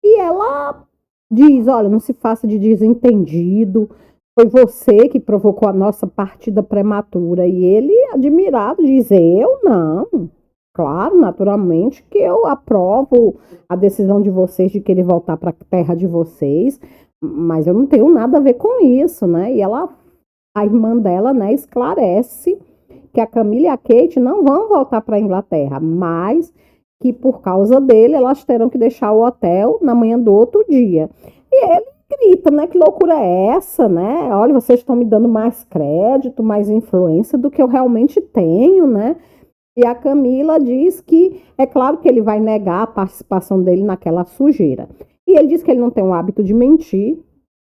E ela diz: Olha, não se faça de desentendido, foi você que provocou a nossa partida prematura. E ele, admirado, diz: Eu não. Claro, naturalmente que eu aprovo a decisão de vocês de querer voltar para a terra de vocês, mas eu não tenho nada a ver com isso, né? E a irmã dela, né, esclarece que a Camila e a Kate não vão voltar para a Inglaterra, mas que por causa dele elas terão que deixar o hotel na manhã do outro dia. E ele grita, né? Que loucura é essa, né? Olha, vocês estão me dando mais crédito, mais influência do que eu realmente tenho, né? E a Camila diz que é claro que ele vai negar a participação dele naquela sujeira. E ele diz que ele não tem o hábito de mentir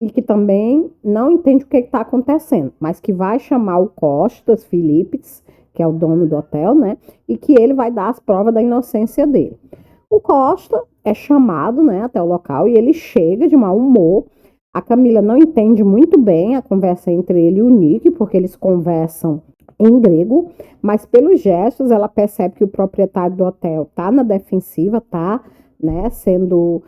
e que também não entende o que está acontecendo, mas que vai chamar o Costas Phillips, que é o dono do hotel, né? E que ele vai dar as provas da inocência dele. O Costa é chamado, né, até o local e ele chega de mau humor. A Camila não entende muito bem a conversa entre ele e o Nick, porque eles conversam em grego, mas pelos gestos ela percebe que o proprietário do hotel tá na defensiva, tá, né, sendo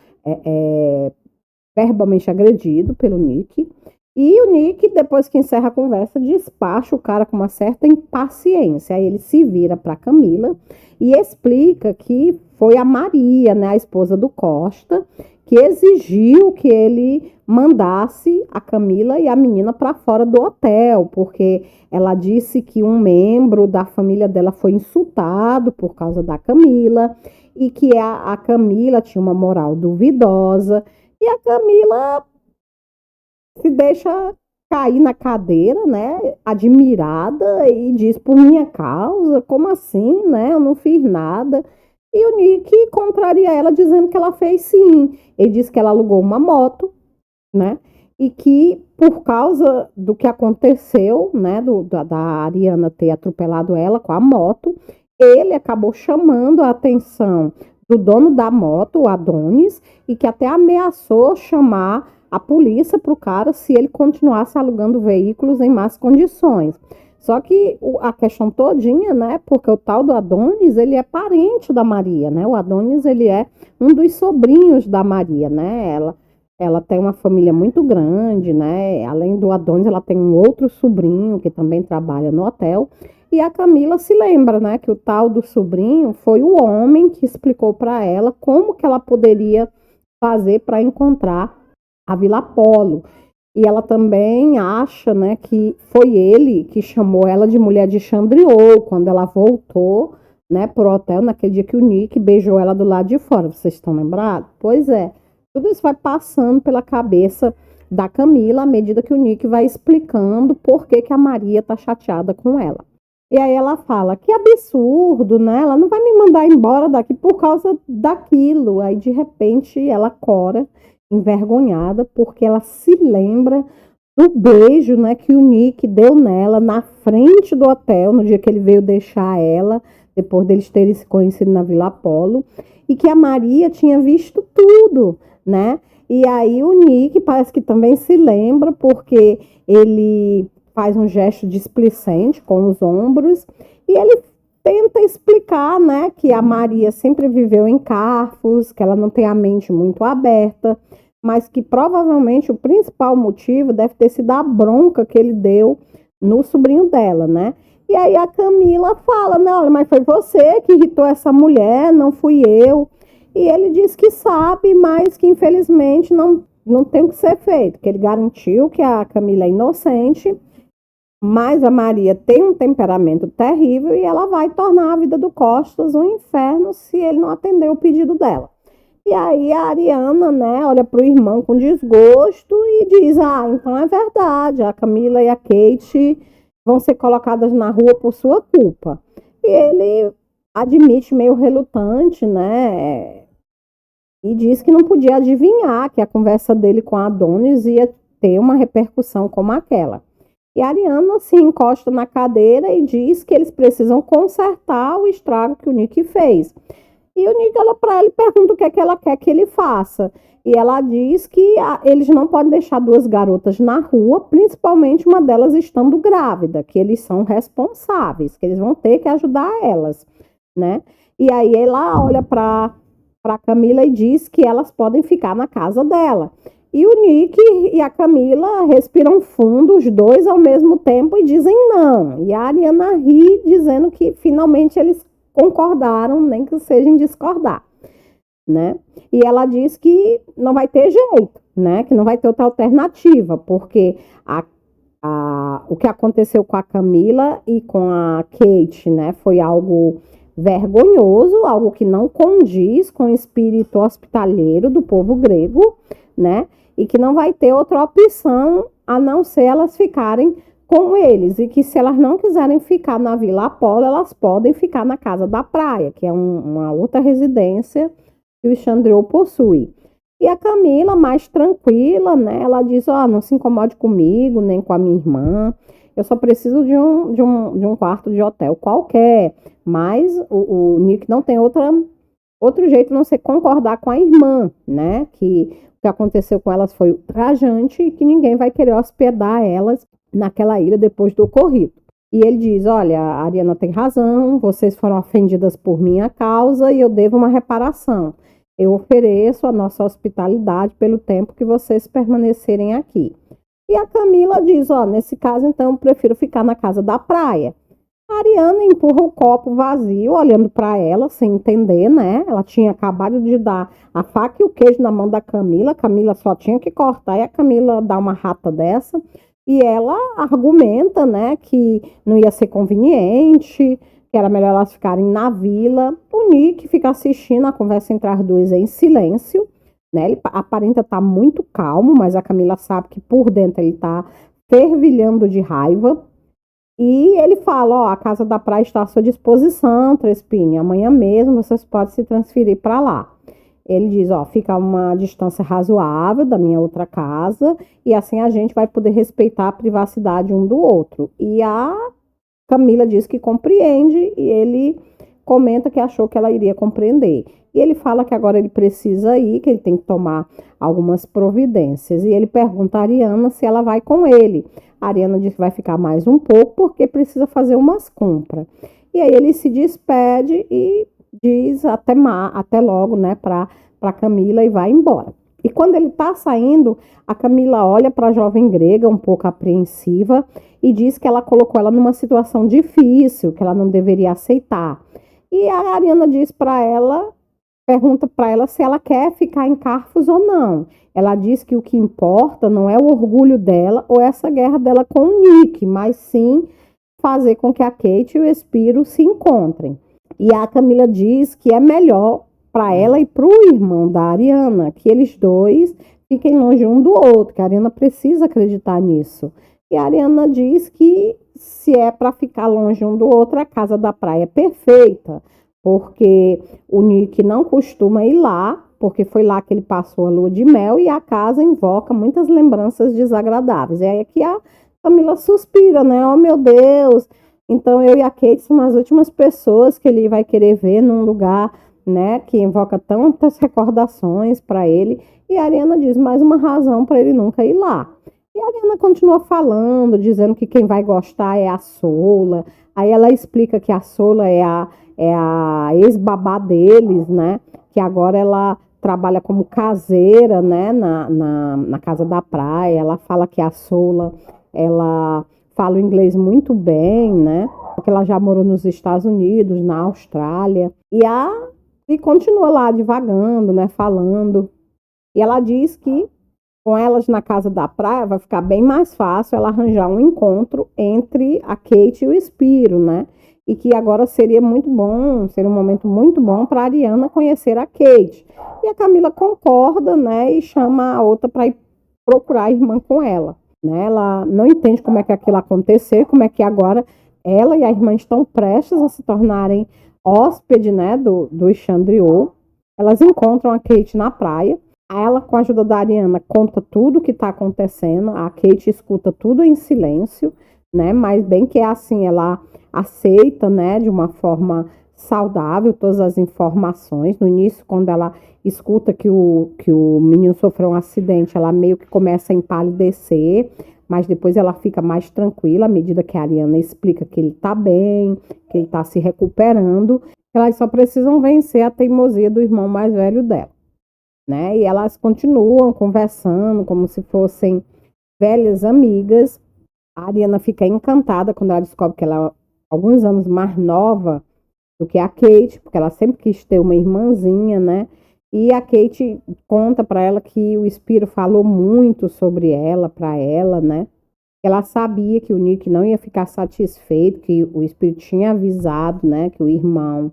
verbalmente agredido pelo Nick. E o Nick, depois que encerra a conversa, despacha o cara com uma certa impaciência. Aí ele se vira para Camila e explica que foi a Maria, né, a esposa do Costa, que exigiu que ele mandasse a Camila e a menina para fora do hotel, porque ela disse que um membro da família dela foi insultado por causa da Camila e que a Camila tinha uma moral duvidosa. E a Camila se deixa cair na cadeira, né, admirada, e diz: Por minha causa? Como assim, né? Eu não fiz nada. E o Nick contraria ela dizendo que ela fez sim. Ele diz que ela alugou uma moto, né? E que por causa do que aconteceu, né, da Ariana ter atropelado ela com a moto, ele acabou chamando a atenção do dono da moto, o Adonis, e que até ameaçou chamar a polícia para o cara se ele continuasse alugando veículos em más condições. Só que a questão todinha, né, porque o tal do Adonis, ele é parente da Maria, né? O Adonis, ele é um dos sobrinhos da Maria, né? Ela tem uma família muito grande, né? Além do Adonis, ela tem um outro sobrinho que também trabalha no hotel. E a Camila se lembra, né, que o tal do sobrinho foi o homem que explicou para ela como que ela poderia fazer para encontrar a Vila Apolo. E ela também acha, né, que foi ele que chamou ela de mulher de Chandriou quando ela voltou, né, pro hotel naquele dia que o Nick beijou ela do lado de fora. Vocês estão lembrados? Pois é. Tudo isso vai passando pela cabeça da Camila à medida que o Nick vai explicando por que a Maria tá chateada com ela. E aí ela fala: Que absurdo, né? Ela não vai me mandar embora daqui por causa daquilo. Aí, de repente, ela cora, envergonhada, porque ela se lembra do beijo, né, que o Nick deu nela na frente do hotel, no dia que ele veio deixar ela, depois deles terem se conhecido na Vila Apolo, e que a Maria tinha visto tudo, né? E aí o Nick parece que também se lembra, porque ele faz um gesto displicente com os ombros, e ele tenta explicar, né, que a Maria sempre viveu em Carfos, que ela não tem a mente muito aberta, mas que provavelmente o principal motivo deve ter sido a bronca que ele deu no sobrinho dela, né? E aí a Camila fala, não, mas foi você que irritou essa mulher, não fui eu. E ele diz que sabe, mas que infelizmente não tem o que ser feito, que ele garantiu que a Camila é inocente, mas a Maria tem um temperamento terrível e ela vai tornar a vida do Costas um inferno se ele não atender o pedido dela. E aí a Ariana, né, olha pro irmão com desgosto e diz, então é verdade, a Camila e a Kate vão ser colocadas na rua por sua culpa. E ele admite meio relutante, né, e diz que não podia adivinhar que a conversa dele com a Adonis ia ter uma repercussão como aquela. E a Ariana se encosta na cadeira e diz que eles precisam consertar o estrago que o Nick fez. E o Nick olha para ela e pergunta o que é que ela quer que ele faça. E ela diz que eles não podem deixar duas garotas na rua, principalmente uma delas estando grávida, que eles são responsáveis, que eles vão ter que ajudar elas, né? E aí ela olha para Camila e diz que elas podem ficar na casa dela. E o Nick e a Camila respiram fundo, os dois ao mesmo tempo, e dizem não. E a Ariana ri, dizendo que finalmente eles concordaram, nem que seja em discordar, né? E ela diz que não vai ter jeito, né? Que não vai ter outra alternativa, porque o que aconteceu com a Camila e com a Kate, né? Foi algo vergonhoso, algo que não condiz com o espírito hospitaleiro do povo grego, né? E que não vai ter outra opção a não ser elas ficarem com eles, e que se elas não quiserem ficar na Vila Apolo, elas podem ficar na Casa da Praia, que é uma outra residência que o Xandriou possui. E a Camila, mais tranquila, né, ela diz, não se incomode comigo, nem com a minha irmã, eu só preciso de um quarto de hotel qualquer, mas o Nick não tem outro jeito a não ser concordar com a irmã, né, que o que aconteceu com elas foi ultrajante e que ninguém vai querer hospedar elas naquela ilha depois do ocorrido. E ele diz, olha, a Ariana tem razão, vocês foram ofendidas por minha causa e eu devo uma reparação. Eu ofereço a nossa hospitalidade pelo tempo que vocês permanecerem aqui. E a Camila diz, nesse caso, então, eu prefiro ficar na Casa da Praia. A Ariana empurra o copo vazio, olhando para ela, sem entender, né? Ela tinha acabado de dar a faca e o queijo na mão da Camila, a Camila só tinha que cortar, e a Camila dá uma rata dessa. E ela argumenta, né, que não ia ser conveniente, que era melhor elas ficarem na vila. O Nick fica assistindo a conversa entre as duas em silêncio, né? Ele aparenta estar muito calmo, mas a Camila sabe que por dentro ele está fervilhando de raiva. E ele fala, a Casa da Praia está à sua disposição, Trespini, amanhã mesmo vocês podem se transferir para lá. Ele diz, fica uma distância razoável da minha outra casa e assim a gente vai poder respeitar a privacidade um do outro. E a Camila diz que compreende e ele comenta que achou que ela iria compreender. E ele fala que agora ele precisa ir, que ele tem que tomar algumas providências. E ele pergunta a Ariana se ela vai com ele. A Ariana diz que vai ficar mais um pouco porque precisa fazer umas compras. E aí ele se despede e diz até logo, né, para Camila e vai embora. E quando ele está saindo, a Camila olha para a jovem grega um pouco apreensiva e diz que ela colocou ela numa situação difícil, que ela não deveria aceitar. E a Ariana diz para ela, pergunta para ela se ela quer ficar em Carfos ou não. Ela diz que o que importa não é o orgulho dela ou essa guerra dela com o Nick, mas sim fazer com que a Kate e o Espiro se encontrem. E a Camila diz que é melhor para ela e para o irmão da Ariana, que eles dois fiquem longe um do outro, que a Ariana precisa acreditar nisso. E a Ariana diz que se é para ficar longe um do outro, a Casa da Praia é perfeita, porque o Nick não costuma ir lá, porque foi lá que ele passou a lua de mel e a casa invoca muitas lembranças desagradáveis. E aí é que a Camila suspira, né? Oh, meu Deus! Então eu e a Kate são as últimas pessoas que ele vai querer ver num lugar, né, que invoca tantas recordações para ele. E a Ariana diz mais uma razão para ele nunca ir lá. E a Ariana continua falando, dizendo que quem vai gostar é a Sola. Aí ela explica que a Sola é a ex-babá deles, né? Que agora ela trabalha como caseira, né? Na casa da praia. Ela fala que a Sola, ela fala o inglês muito bem, né? Porque ela já morou nos Estados Unidos, na Austrália. E continua lá divagando, né? Falando. E ela diz que com elas na casa da praia vai ficar bem mais fácil ela arranjar um encontro entre a Kate e o Spiro, né? E que agora seria muito bom, seria um momento muito bom para a Ariana conhecer a Kate. E a Camila concorda, né? E chama a outra para ir procurar a irmã com ela, né? Ela não entende como é que aquilo aconteceu, como é que agora ela e a irmã estão prestes a se tornarem hóspede, né? Do Xandriou. Elas encontram a Kate na praia. Ela, com a ajuda da Ariana, conta tudo o que está acontecendo. A Kate escuta tudo em silêncio, né? Mas bem que é assim, ela aceita, né, de uma forma saudável todas as informações. No início, quando ela escuta que o menino sofreu um acidente, ela meio que começa a empalidecer, mas depois ela fica mais tranquila à medida que a Ariana explica que ele está bem, que ele está se recuperando. Elas só precisam vencer a teimosia do irmão mais velho dela, né? E elas continuam conversando como se fossem velhas amigas. A Ariana fica encantada quando ela descobre que ela é alguns anos mais nova do que a Kate, porque ela sempre quis ter uma irmãzinha, né? E a Kate conta para ela que o Spiro falou muito sobre ela, para ela, né? Ela sabia que o Nick não ia ficar satisfeito, que o Spiro tinha avisado, né, que o irmão,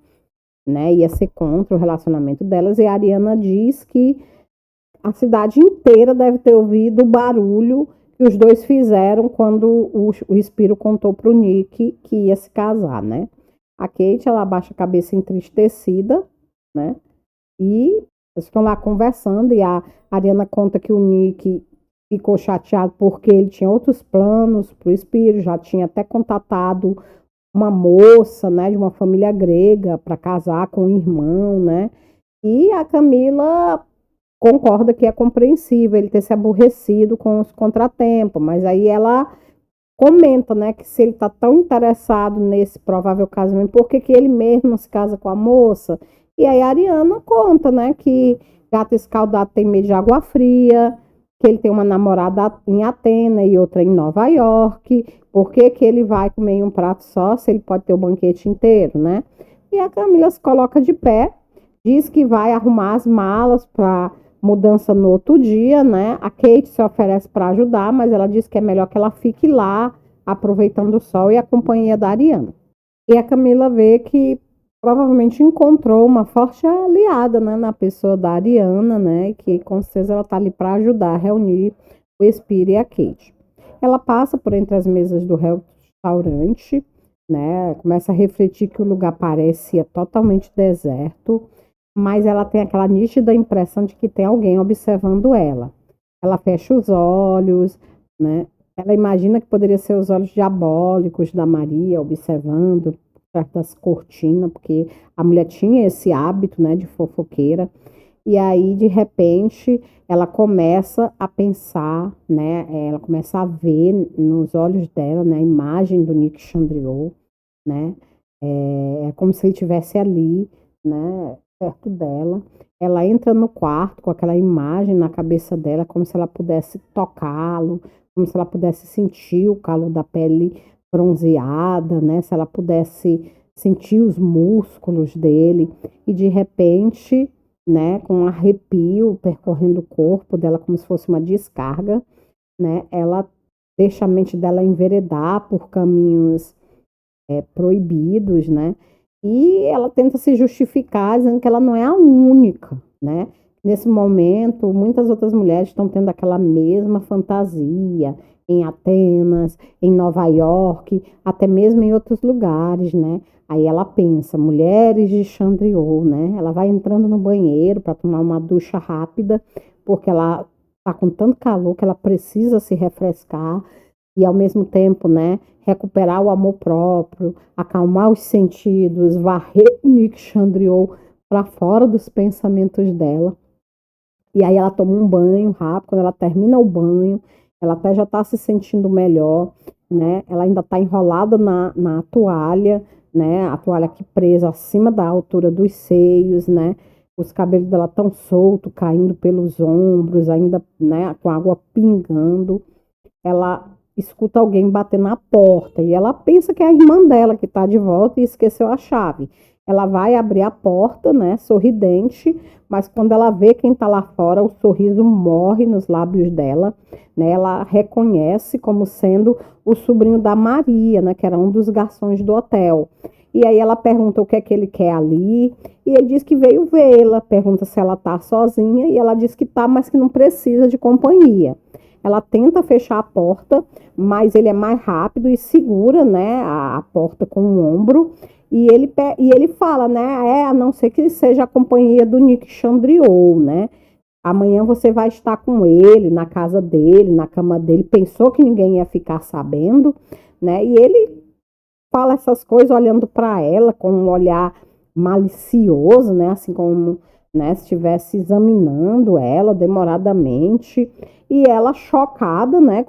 né, ia ser contra o relacionamento delas. E a Ariana diz que a cidade inteira deve ter ouvido o barulho que os dois fizeram quando o Spiro contou para o Nick que ia se casar, né? A Kate, ela abaixa a cabeça entristecida, né? E eles estão lá conversando e a Ariana conta que o Nick ficou chateado porque ele tinha outros planos para o Spiro, já tinha até contatado uma moça, né, de uma família grega para casar com o irmão, né? E a Camila concorda que é compreensível ele ter se aborrecido com os contratempos, mas aí ela comenta, né, que se ele está tão interessado nesse provável casamento, por que ele mesmo não se casa com a moça? E aí a Ariana conta, né, que gato escaldado tem medo de água fria, que ele tem uma namorada em Atena e outra em Nova York, por que ele vai comer em um prato só se ele pode ter o banquete inteiro, né? E a Camila se coloca de pé, diz que vai arrumar as malas para mudança no outro dia, né? A Kate se oferece para ajudar, mas ela diz que é melhor que ela fique lá, aproveitando o sol e a companhia da Ariana. E a Camila vê que provavelmente encontrou uma forte aliada, né, na pessoa da Ariana, né? Que com certeza ela está ali para ajudar a reunir o Spiro e a Kate. Ela passa por entre as mesas do restaurante, né? Começa a refletir que o lugar parecia totalmente deserto, mas ela tem aquela nítida impressão de que tem alguém observando ela. Ela fecha os olhos, né? Ela imagina que poderia ser os olhos diabólicos da Maria observando por perto das cortinas, porque a mulher tinha esse hábito, né, de fofoqueira. E aí, de repente, ela começa a pensar, né? Ela começa a ver nos olhos dela, né, a imagem do Nick Chandriot, né? É como se ele estivesse ali, né, perto dela. Ela entra no quarto com aquela imagem na cabeça dela, como se ela pudesse tocá-lo, como se ela pudesse sentir o calor da pele bronzeada, né? Se ela pudesse sentir os músculos dele. E de repente, né, com um arrepio percorrendo o corpo dela como se fosse uma descarga, né? Ela deixa a mente dela enveredar por caminhos proibidos, né? E ela tenta se justificar dizendo que ela não é a única, né? Nesse momento, muitas outras mulheres estão tendo aquela mesma fantasia em Atenas, em Nova York, até mesmo em outros lugares, né? Aí ela pensa, mulheres de Chandriot, né? Ela vai entrando no banheiro para tomar uma ducha rápida, porque ela tá com tanto calor que ela precisa se refrescar. e ao mesmo tempo, né, recuperar o amor próprio, acalmar os sentidos, varrer o Nick Chandriot para fora dos pensamentos dela. E aí ela toma um banho rápido, quando ela termina o banho, ela até já está se sentindo melhor, né? Ela ainda está enrolada na toalha, né? A toalha aqui presa acima da altura dos seios, né? Os cabelos dela estão soltos, caindo pelos ombros, ainda, né, com água pingando. Ela escuta alguém bater na porta e ela pensa que é a irmã dela que está de volta e esqueceu a chave. Ela vai abrir a porta, né, sorridente, mas quando ela vê quem está lá fora, o sorriso morre nos lábios dela, né? Ela reconhece como sendo o sobrinho da Maria, né, que era um dos garçons do hotel. E aí ela pergunta o que é que ele quer ali, e ele diz que veio vê-la, pergunta se ela está sozinha, e ela diz que está, mas que não precisa de companhia. Ela tenta fechar a porta, mas ele é mais rápido e segura, né, a porta com o ombro. E ele fala, né, a não ser que seja a companhia do Nick Chandriot, né? Amanhã você vai estar com ele, na casa dele, na cama dele. Pensou que ninguém ia ficar sabendo, né? E ele fala essas coisas olhando para ela com um olhar malicioso, né? Assim como, né, se estivesse examinando ela demoradamente. E ela chocada, né,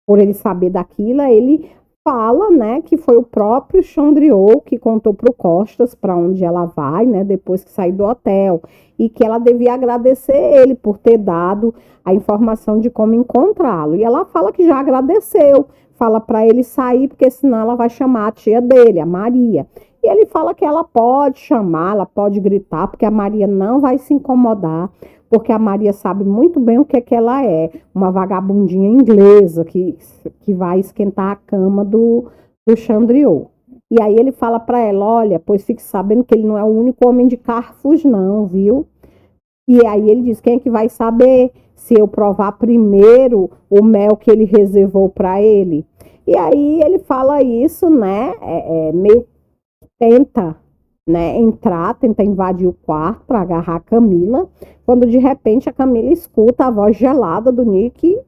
por ele saber daquilo, ele fala, né, que foi o próprio Chandriot que contou para o Costas para onde ela vai, né, depois que sair do hotel, e que ela devia agradecer ele por ter dado a informação de como encontrá-lo. E ela fala que já agradeceu, fala para ele sair, porque senão ela vai chamar a tia dele, a Maria. E ele fala que ela pode chamar, ela pode gritar, porque a Maria não vai se incomodar, porque a Maria sabe muito bem o que ela é, uma vagabundinha inglesa que vai esquentar a cama do Chandriot. E aí ele fala para ela, olha, pois fique sabendo que ele não é o único homem de Carfus não, viu? E aí ele diz, quem é que vai saber se eu provar primeiro o mel que ele reservou para ele? E aí ele fala isso, né, meio tenta, né, tenta invadir o quarto para agarrar a Camila, quando de repente a Camila escuta a voz gelada do Nick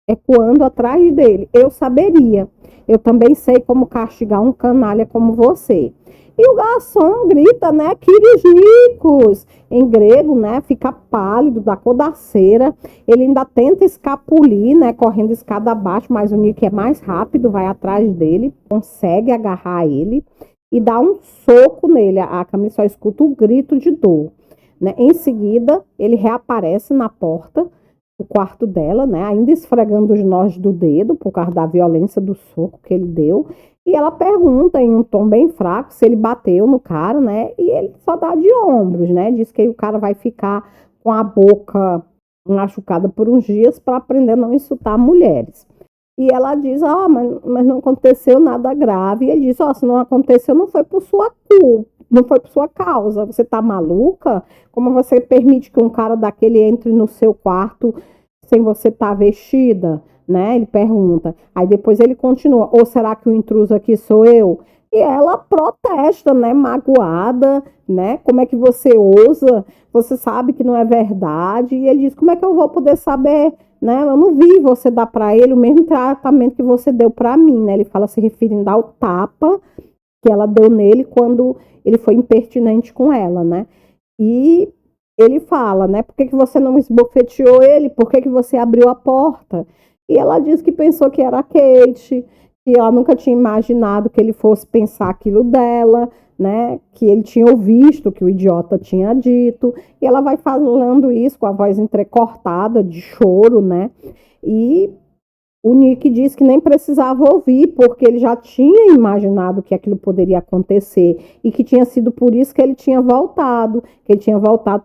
ecoando atrás dele. Eu saberia, eu também sei como castigar um canalha como você. E o garçom grita, né, Kyrios Nikos, em grego, né, fica pálido, da cor da cera. Ele ainda tenta escapulir, né, correndo escada abaixo, mas o Nick é mais rápido, vai atrás dele, consegue agarrar ele e dá um soco nele. A Camila só escuta o grito de dor, né? Em seguida, ele reaparece na porta do quarto dela, né? Ainda esfregando os nós do dedo por causa da violência do soco que ele deu. E ela pergunta em um tom bem fraco se ele bateu no cara, né? E ele só dá de ombros, né? Diz que o cara vai ficar com a boca machucada por uns dias para aprender a não insultar mulheres. E ela diz, mas não aconteceu nada grave. E ele diz, se não aconteceu, não foi por sua culpa, não foi por sua causa. Você tá maluca? Como você permite que um cara daquele entre no seu quarto sem você estar vestida? Né? Ele pergunta. Aí depois ele continua, ou será que o intruso aqui sou eu? E ela protesta, né, magoada, né? Como é que você ousa? Você sabe que não é verdade. E ele diz, como é que eu vou poder saber? Né? Eu não vi você dar para ele o mesmo tratamento que você deu para mim, né? Ele fala se referindo ao tapa que ela deu nele quando ele foi impertinente com ela, né? E ele fala, né? Por que você não esbofeteou ele? Por que você abriu a porta? E ela diz que pensou que era a Kate, que ela nunca tinha imaginado que ele fosse pensar aquilo dela, né? Que ele tinha ouvido que o idiota tinha dito. E ela vai falando isso com a voz entrecortada de choro, né? E o Nick diz que nem precisava ouvir, porque ele já tinha imaginado que aquilo poderia acontecer e que tinha sido por isso que ele tinha voltado,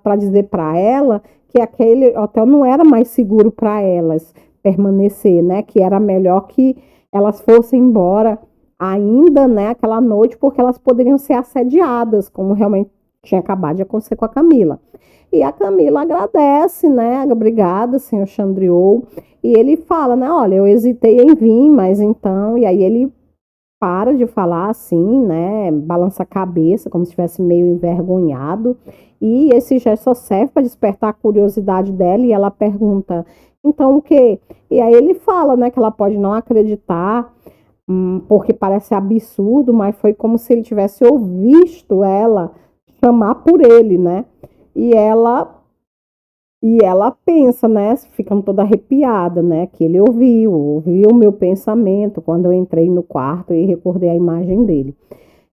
para dizer para ela que aquele hotel não era mais seguro para elas permanecer, né? Que era melhor que elas fossem embora ainda, né, aquela noite, porque elas poderiam ser assediadas, como realmente tinha acabado de acontecer com a Camila. E a Camila agradece, né? Obrigada, senhor Chandriot. E ele fala, né? Olha, eu hesitei em vir, mas então... E aí ele para de falar assim, né? Balança a cabeça, como se estivesse meio envergonhado. E esse gesto só serve para despertar a curiosidade dela. E ela pergunta, Então o quê? E aí ele fala, né, que ela pode não acreditar, porque parece absurdo, mas foi como se ele tivesse ouvido ela chamar por ele, né? E ela e ela pensa, né, ficando toda arrepiada, né, que ele ouviu o meu pensamento quando eu entrei no quarto e recordei a imagem dele.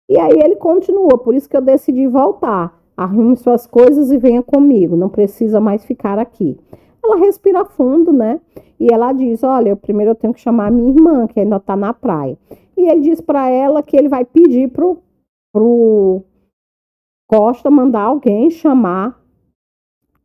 E aí ele continua, por isso que eu decidi voltar. Arrume suas coisas e venha comigo, não precisa mais ficar aqui. Ela respira fundo, né? E ela diz: olha, primeiro eu tenho que chamar a minha irmã, que ainda está na praia. E ele diz para ela que ele vai pedir pro Costa mandar alguém chamar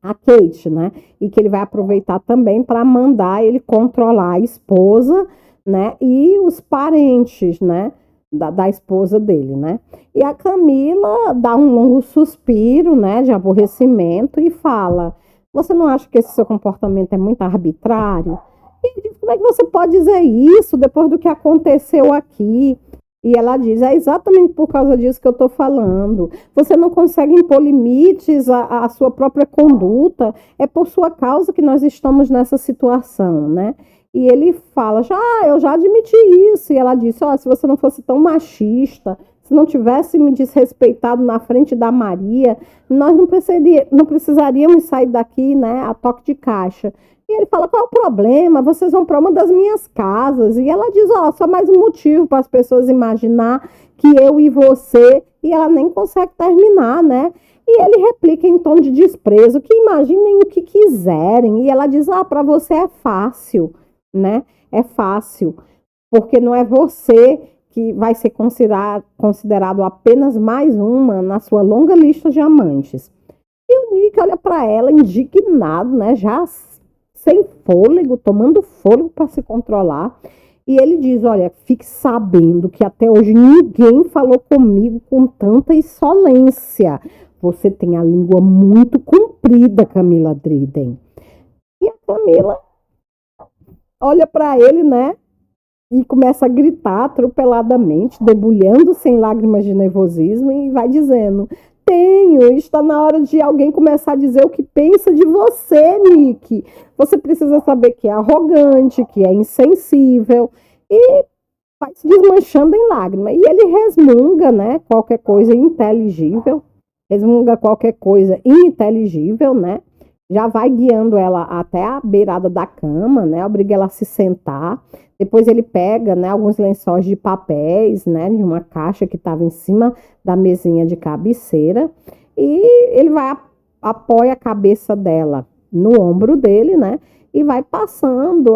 a Kate, né? E que ele vai aproveitar também para mandar ele controlar a esposa, né? E os parentes, né? Da esposa dele, né? E a Camila dá um longo suspiro, né? De aborrecimento e fala: você não acha que esse seu comportamento é muito arbitrário? E ele diz: como é que você pode dizer isso depois do que aconteceu aqui? E ela diz: é exatamente por causa disso que eu estou falando. Você não consegue impor limites à sua própria conduta. É por sua causa que nós estamos nessa situação, né? E ele fala: eu já admiti isso. E ela disse: se você não fosse tão machista, se não tivesse me desrespeitado na frente da Maria, nós não precisaríamos sair daqui, né, a toque de caixa. E ele fala: qual é o problema? Vocês vão para uma das minhas casas. E ela diz: só mais um motivo para as pessoas imaginar que eu e você. E ela nem consegue terminar, né? E ele replica em tom de desprezo: que imaginem o que quiserem. E ela diz: para você é fácil, né? É fácil, porque não é você que vai ser considerado apenas mais uma na sua longa lista de amantes. E o Nick olha para ela indignado, né? Já sem fôlego, tomando fôlego para se controlar. E ele diz: olha, fique sabendo que até hoje ninguém falou comigo com tanta insolência. Você tem a língua muito comprida, Camila Driden. E a Camila olha para ele, né? E começa a gritar atropeladamente, debulhando sem lágrimas de nervosismo, e vai dizendo: está na hora de alguém começar a dizer o que pensa de você, Nick. Você precisa saber que é arrogante, que é insensível, e vai se desmanchando em lágrimas. E ele resmunga, né, qualquer coisa ininteligível, né? Já vai guiando ela até a beirada da cama, né? Obriga ela a se sentar. Depois ele pega, né, alguns lençóis de papéis, né, de uma caixa que estava em cima da mesinha de cabeceira. E ele apoia a cabeça dela no ombro dele, né? E vai passando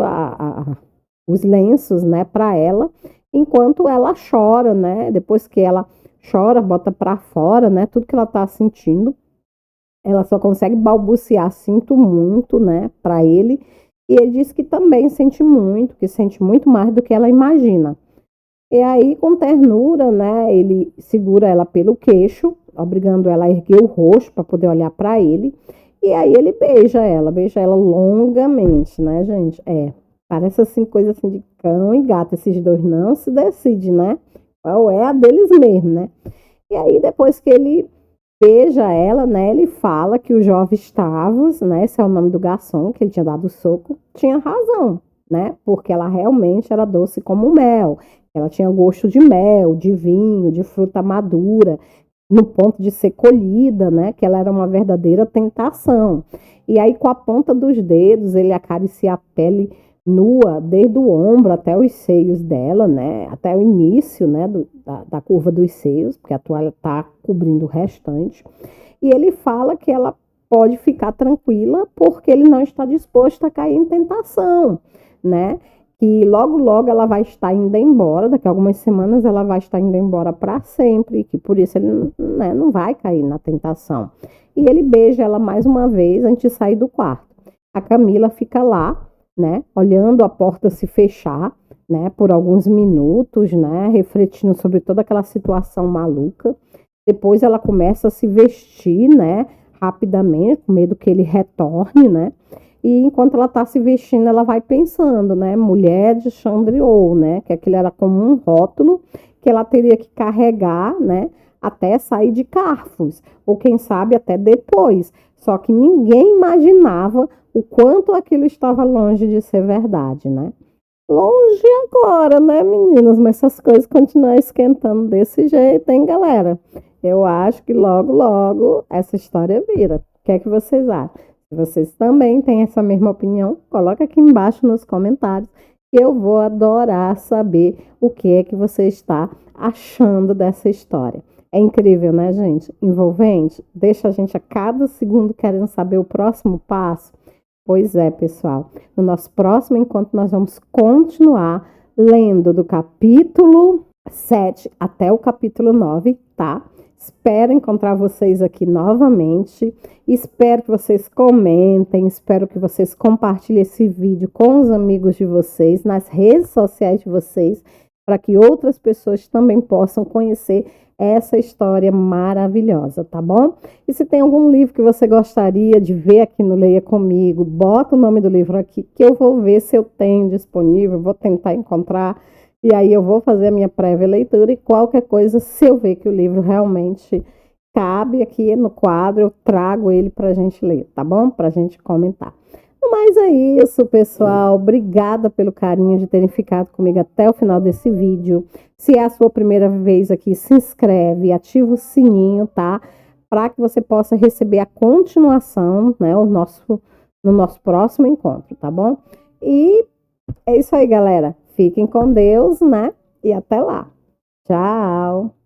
os lenços, né, para ela, enquanto ela chora, né? Depois que ela chora, bota para fora, né, tudo que ela está sentindo. Ela só consegue balbuciar: sinto muito, né, para ele. E ele diz que também sente muito, que sente muito mais do que ela imagina. E aí, com ternura, né, ele segura ela pelo queixo, obrigando ela a erguer o rosto para poder olhar para ele. E aí ele beija ela longamente, né, gente? Parece assim, coisa assim de cão e gato. Esses dois não se decidem, né? Qual é a deles mesmo, né? E aí, depois que ele beija ela, né? Ele fala que o jovem Stavros, né? Esse é o nome do garçom que ele tinha dado o soco, tinha razão, né? Porque ela realmente era doce como mel. Ela tinha gosto de mel, de vinho, de fruta madura, no ponto de ser colhida, né? Que ela era uma verdadeira tentação. E aí, com a ponta dos dedos, ele acaricia a pele nua, desde o ombro até os seios dela, né? Até o início, né? Da curva dos seios, porque a toalha está cobrindo o restante. E ele fala que ela pode ficar tranquila, porque ele não está disposto a cair em tentação, né? Que logo, logo ela vai estar indo embora, daqui a algumas semanas ela vai estar indo embora para sempre, que por isso ele, né, não vai cair na tentação. E ele beija ela mais uma vez antes de sair do quarto. A Camila fica lá, né, olhando a porta se fechar, né, por alguns minutos, né, refletindo sobre toda aquela situação maluca. Depois ela começa a se vestir, né, rapidamente, com medo que ele retorne, né. E enquanto ela está se vestindo, ela vai pensando, né, mulher de Chandriou, né, que aquilo era como um rótulo que ela teria que carregar, né, até sair de Carfos, ou quem sabe até depois. Só que ninguém imaginava o quanto aquilo estava longe de ser verdade, né? Longe agora, né, meninas? Mas essas coisas continuam esquentando desse jeito, hein, galera? Eu acho que logo, logo essa história vira. O que é que vocês acham? Se vocês também têm essa mesma opinião, coloca aqui embaixo nos comentários que eu vou adorar saber o que é que você está achando dessa história. É incrível, né, gente? Envolvente, deixa a gente a cada segundo querendo saber o próximo passo. Pois é, pessoal. No nosso próximo encontro, nós vamos continuar lendo do capítulo 7 até o capítulo 9, tá? Espero encontrar vocês aqui novamente. Espero que vocês comentem, espero que vocês compartilhem esse vídeo com os amigos de vocês, nas redes sociais de vocês, para que outras pessoas também possam conhecer essa história maravilhosa, tá bom? E se tem algum livro que você gostaria de ver aqui no Leia Comigo, bota o nome do livro aqui, que eu vou ver se eu tenho disponível, vou tentar encontrar, e aí eu vou fazer a minha prévia leitura, e qualquer coisa, se eu ver que o livro realmente cabe aqui no quadro, eu trago ele pra gente ler, tá bom? Pra gente comentar. Mas é isso, pessoal. Obrigada pelo carinho de terem ficado comigo até o final desse vídeo. Se é a sua primeira vez aqui, se inscreve, ativa o sininho, tá? Para que você possa receber a continuação, né? No nosso próximo encontro, tá bom? E é isso aí, galera. Fiquem com Deus, né? E até lá. Tchau!